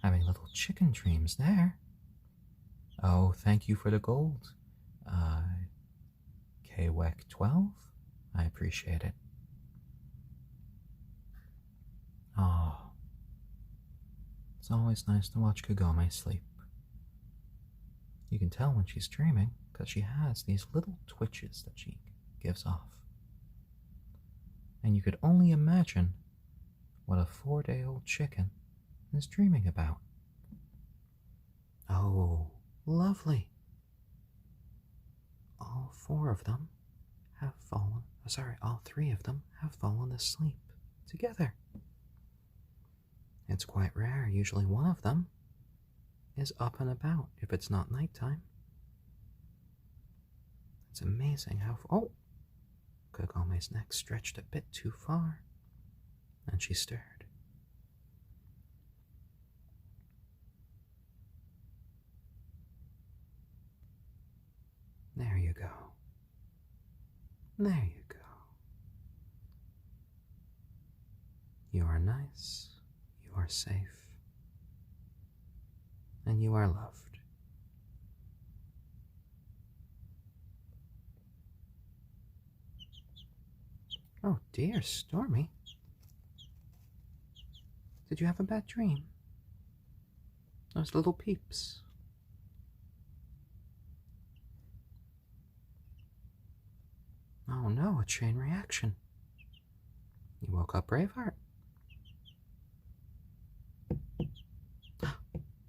Having little chicken dreams there. Oh, thank you for the gold. KWEC12. I appreciate it. Oh. It's always nice to watch Kagome sleep. You can tell when she's dreaming because she has these little twitches that she gives off. And you could only imagine what a 4-day-old chicken is dreaming about. Oh, lovely. All 4 of them have fallen, all 3 of them have fallen asleep together. It's quite rare. Usually one of them is up and about if it's not nighttime. It's amazing how... Oh! Kagome's neck stretched a bit too far, and she stirred. you go. There you go. You are nice, you are safe, and you are loved. Oh dear, Stormy. Did you have a bad dream? Those little peeps. Oh no, a chain reaction. You woke up Braveheart.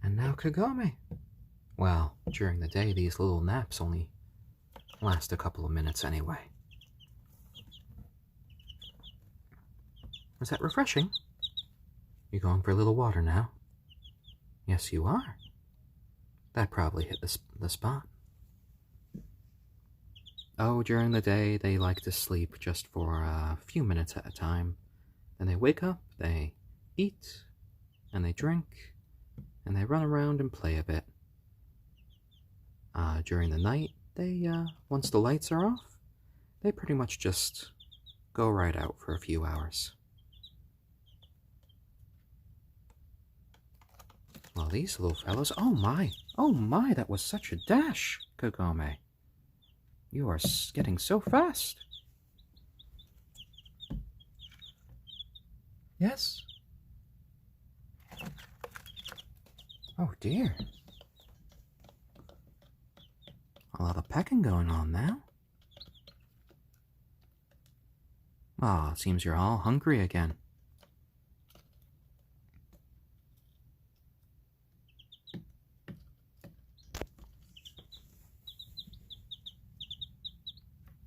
And now Kagome. Well, during the day, these little naps only last a couple of minutes anyway. Was that refreshing? You going for a little water now? Yes, you are. That probably hit the spot. Oh, during the day, they like to sleep just for a few minutes at a time. Then they wake up, they eat, and they drink, and they run around and play a bit. During the night, they, once the lights are off, they pretty much just go right out for a few hours. Well, these little fellows, oh my, that was such a dash, Kagome. You are getting so fast. Yes? Oh dear. A lot of pecking going on now. Ah, it seems you're all hungry again.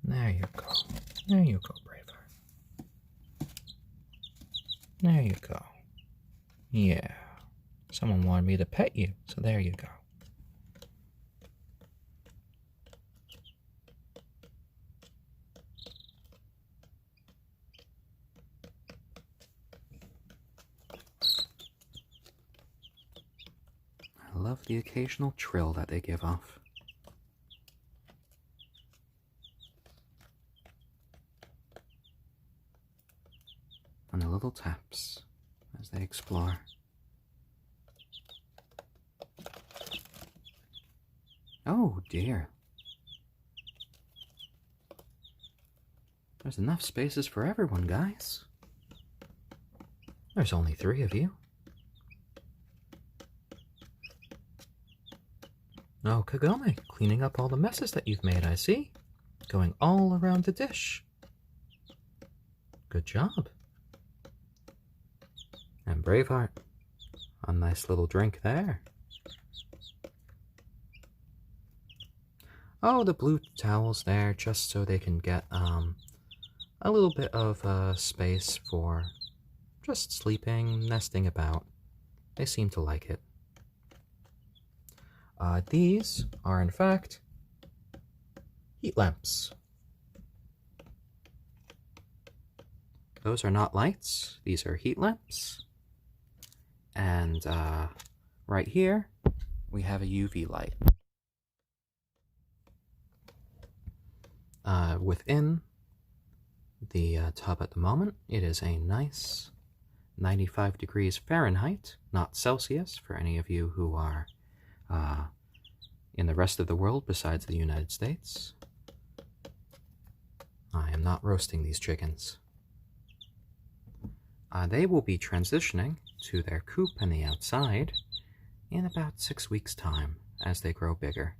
There you go. There you go, Braveheart. There you go. Yeah. Someone wanted me to pet you, so there you go. I love the occasional trill that they give off. And the little taps as they explore. Oh dear. There's enough spaces for everyone, guys. There's only 3 of you. Oh, Kagome, cleaning up all the messes that you've made, I see. Going all around the dish. Good job. And Braveheart, a nice little drink there. Oh, the blue towels there, just so they can get a little bit of space for just sleeping, nesting about. They seem to like it. These are, in fact, heat lamps. Those are not lights. These are heat lamps. And right here, we have a UV light. Within the tub at the moment, it is a nice 95 degrees Fahrenheit, not Celsius, for any of you who are in the rest of the world besides the United States. I am not roasting these chickens. They will be transitioning to their coop in the outside in about 6 weeks' time as they grow bigger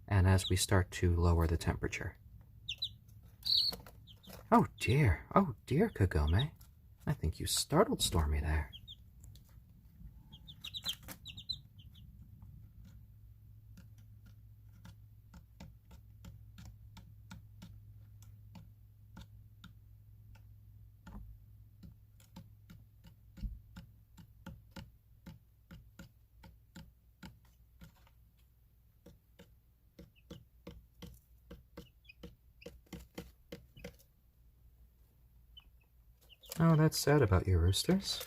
and as we start to lower the temperature. Oh dear, Kagome. I think you startled Stormy there. Oh, that's sad about your roosters.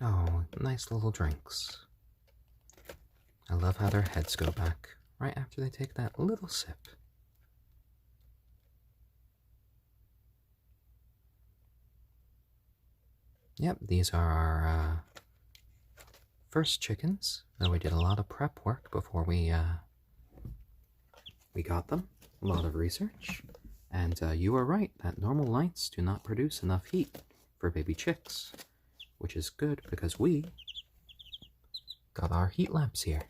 Oh, nice little drinks. I love how their heads go back right after they take that little sip. Yep, these are our first chickens. Though we did a lot of prep work before we got them. A lot of research. And you are right that normal lights do not produce enough heat for baby chicks, which is good because we got our heat lamps here.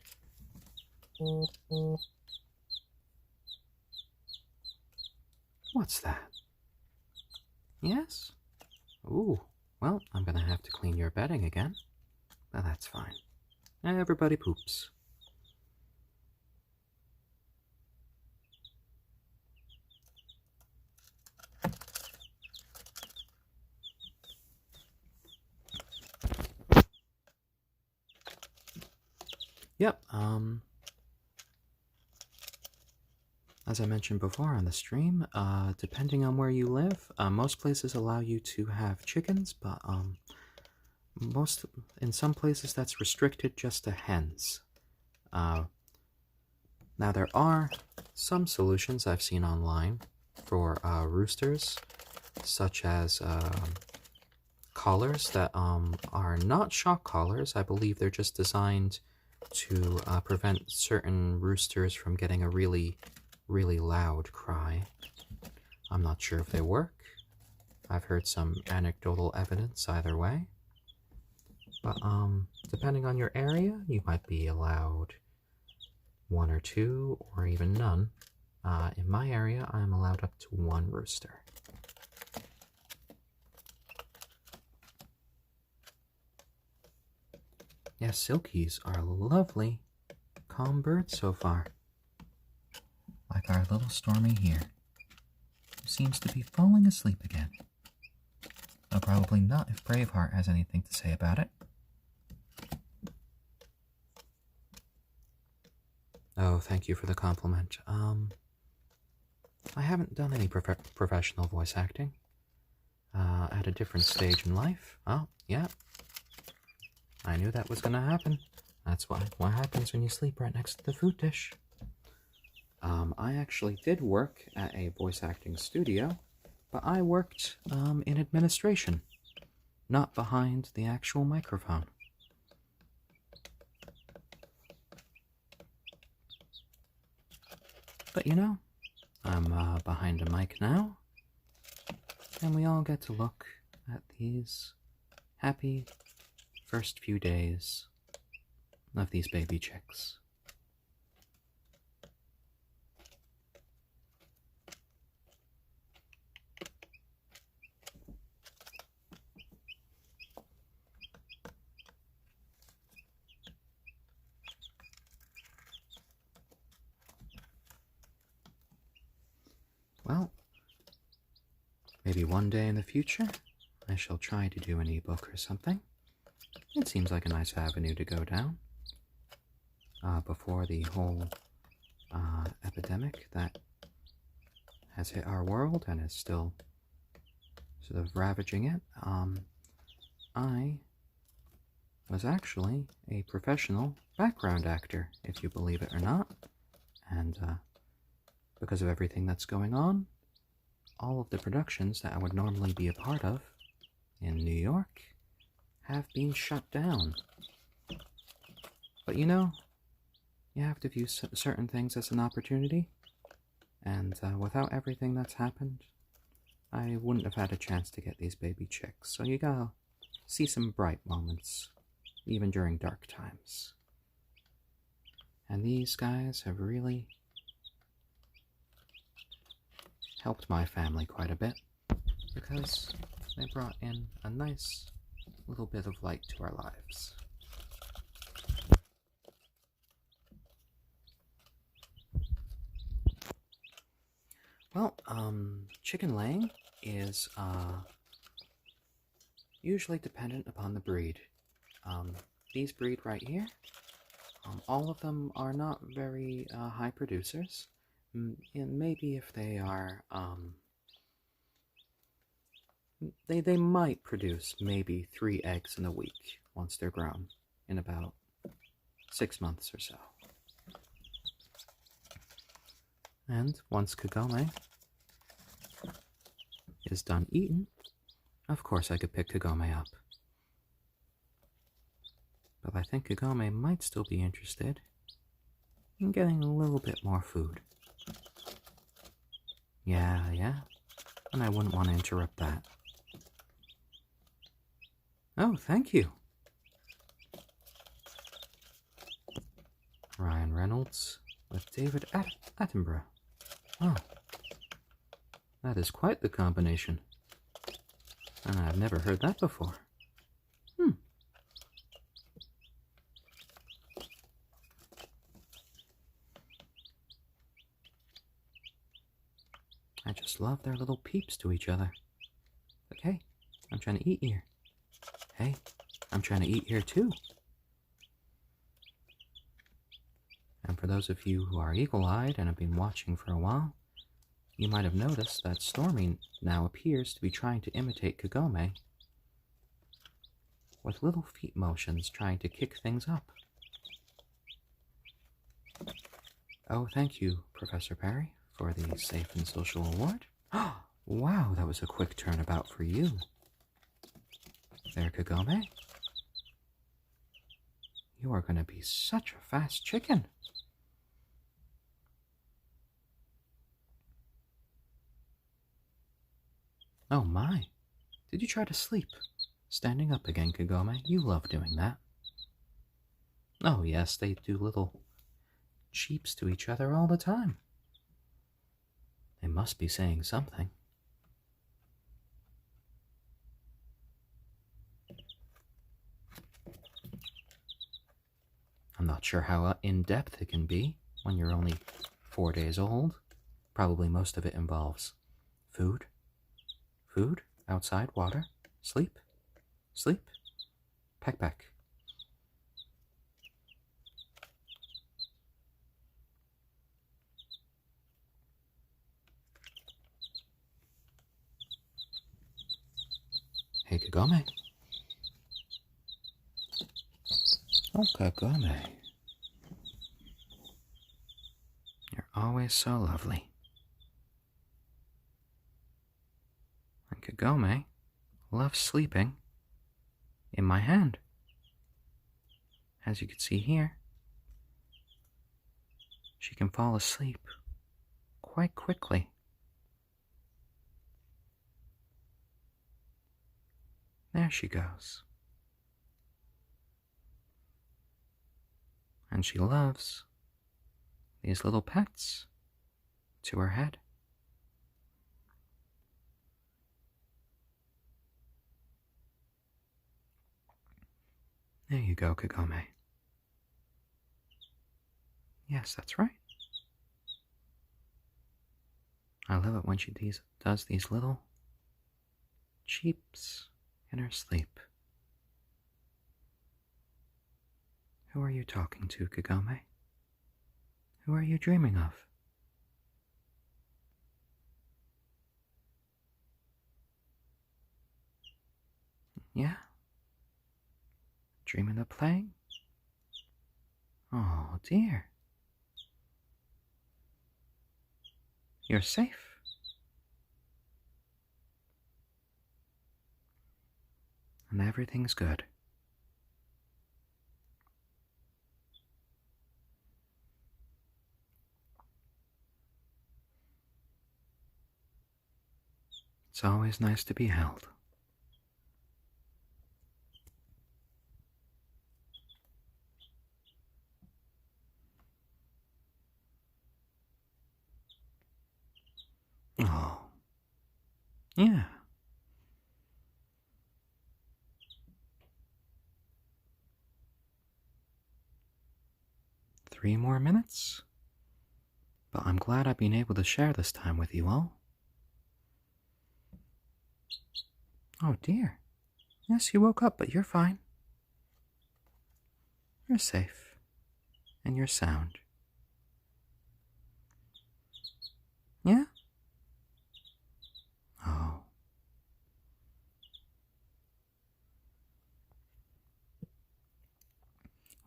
What's that? Yes? Ooh, well, I'm gonna have to clean your bedding again. But that's fine. Everybody poops. Yep, as I mentioned before on the stream, depending on where you live, most places allow you to have chickens, but in some places that's restricted just to hens. Now there are some solutions I've seen online for roosters, such as collars that are not shock collars. I believe they're just designed to prevent certain roosters from getting a really loud cry. I'm not sure if they work. I've heard some anecdotal evidence either way. But depending on your area, you might be allowed one or two, or even none. In my area, I'm allowed up to one rooster. Yes, silkies are lovely, calm birds so far. Like our little Stormy here, who seems to be falling asleep again. Though probably not if Braveheart has anything to say about it. Oh, thank you for the compliment. I haven't done any professional voice acting. At a different stage in life. Oh, yeah. I knew that was gonna happen. That's what happens when you sleep right next to the food dish. I actually did work at a voice acting studio, but I worked in administration, not behind the actual microphone. But you know, I'm behind a mic now, and we all get to look at these happy first few days of these baby chicks. Well, maybe one day in the future, I shall try to do an ebook or something. It seems like a nice avenue to go down. Before the whole epidemic that has hit our world and is still sort of ravaging it, I was actually a professional background actor, if you believe it or not. And because of everything that's going on, all of the productions that I would normally be a part of in New York have been shut down. But you know, you have to view certain things as an opportunity, and without everything that's happened, I wouldn't have had a chance to get these baby chicks. So you gotta see some bright moments, even during dark times. And these guys have really helped my family quite a bit, because they brought in a nice little bit of light to our lives. Well, chicken laying is usually dependent upon the breed. These breed right here, all of them are not very high producers. And maybe if they are They might produce maybe 3 eggs in a week once they're grown, in about 6 months or so. And once Kagome is done eating, of course I could pick Kagome up. But I think Kagome might still be interested in getting a little bit more food. Yeah, and I wouldn't want to interrupt that. Oh, thank you. Ryan Reynolds with David Attenborough. Oh, that is quite the combination. And I've never heard that before. I just love their little peeps to each other. Like, hey, I'm trying to eat here. Hey, I'm trying to eat here too. And for those of you who are eagle-eyed and have been watching for a while, you might have noticed that Stormy now appears to be trying to imitate Kagome with little feet motions trying to kick things up. Oh, thank you, Professor Perry, for the Safe and Social Award. Wow, that was a quick turnabout for you. There, Kagome. You are going to be such a fast chicken. Oh my, did you try to sleep? Standing up again, Kagome. You love doing that. Oh yes, they do little cheeps to each other all the time. They must be saying something. I'm not sure how in-depth it can be when you're only 4 days old. Probably most of it involves food, outside, water, sleep, peck. Hey, Kagome. Oh, Kagome. You're always so lovely. And Kagome loves sleeping in my hand. As you can see here, she can fall asleep quite quickly. There she goes. And she loves these little pets to her head. There you go, Kagome. Yes, that's right. I love it when she does these little cheeps in her sleep. Who are you talking to, Kagome? Who are you dreaming of? Yeah? Dreaming of playing? Oh, dear. You're safe. And everything's good. It's always nice to be held. Oh, yeah. Three more minutes? But I'm glad I've been able to share this time with you all. Oh dear. Yes, you woke up, but you're fine. You're safe. And you're sound. Yeah? Oh.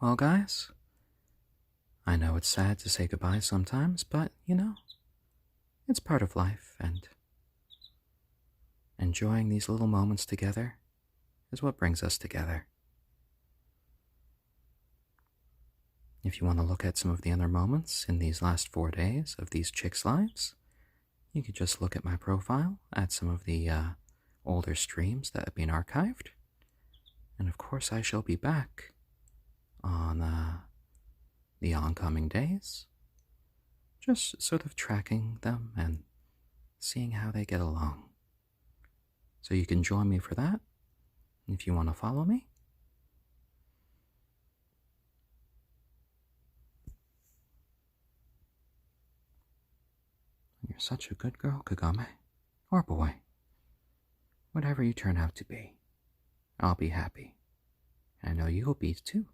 Well, guys, I know it's sad to say goodbye sometimes, but, it's part of life, and enjoying these little moments together is what brings us together. If you want to look at some of the other moments in these last 4 days of these chicks' lives, you could just look at my profile at some of the older streams that have been archived. And of course, I shall be back on the oncoming days, just sort of tracking them and seeing how they get along. So you can join me for that if you want to follow me. You're such a good girl, Kagome. Or boy. Whatever you turn out to be, I'll be happy. I know you'll be too.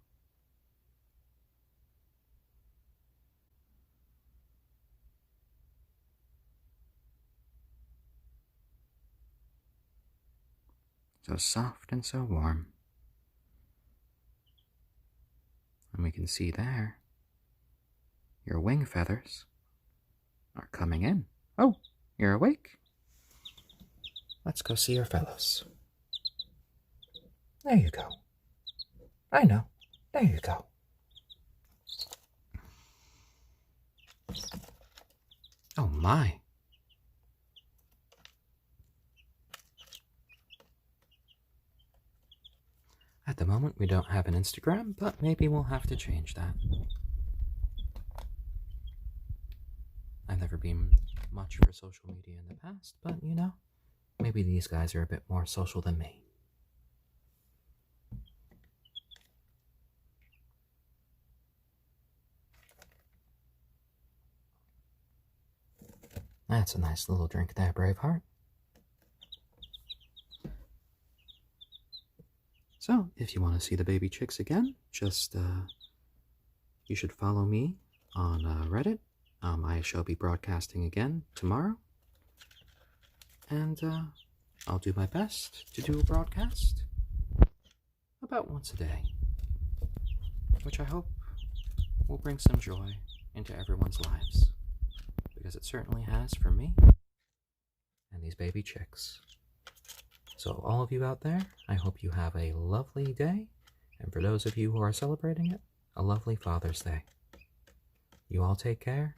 So soft and so warm. And we can see there, your wing feathers are coming in. Oh, you're awake? Let's go see your fellows. There you go. I know. There you go. Oh my. At the moment, we don't have an Instagram, but maybe we'll have to change that. I've never been much for social media in the past, but maybe these guys are a bit more social than me. That's a nice little drink there, Braveheart. So, if you want to see the baby chicks again, just, you should follow me on Reddit. I shall be broadcasting again tomorrow. And, I'll do my best to do a broadcast about once a day, which I hope will bring some joy into everyone's lives, because it certainly has for me and these baby chicks. So all of you out there, I hope you have a lovely day, and for those of you who are celebrating it, a lovely Father's Day. You all take care,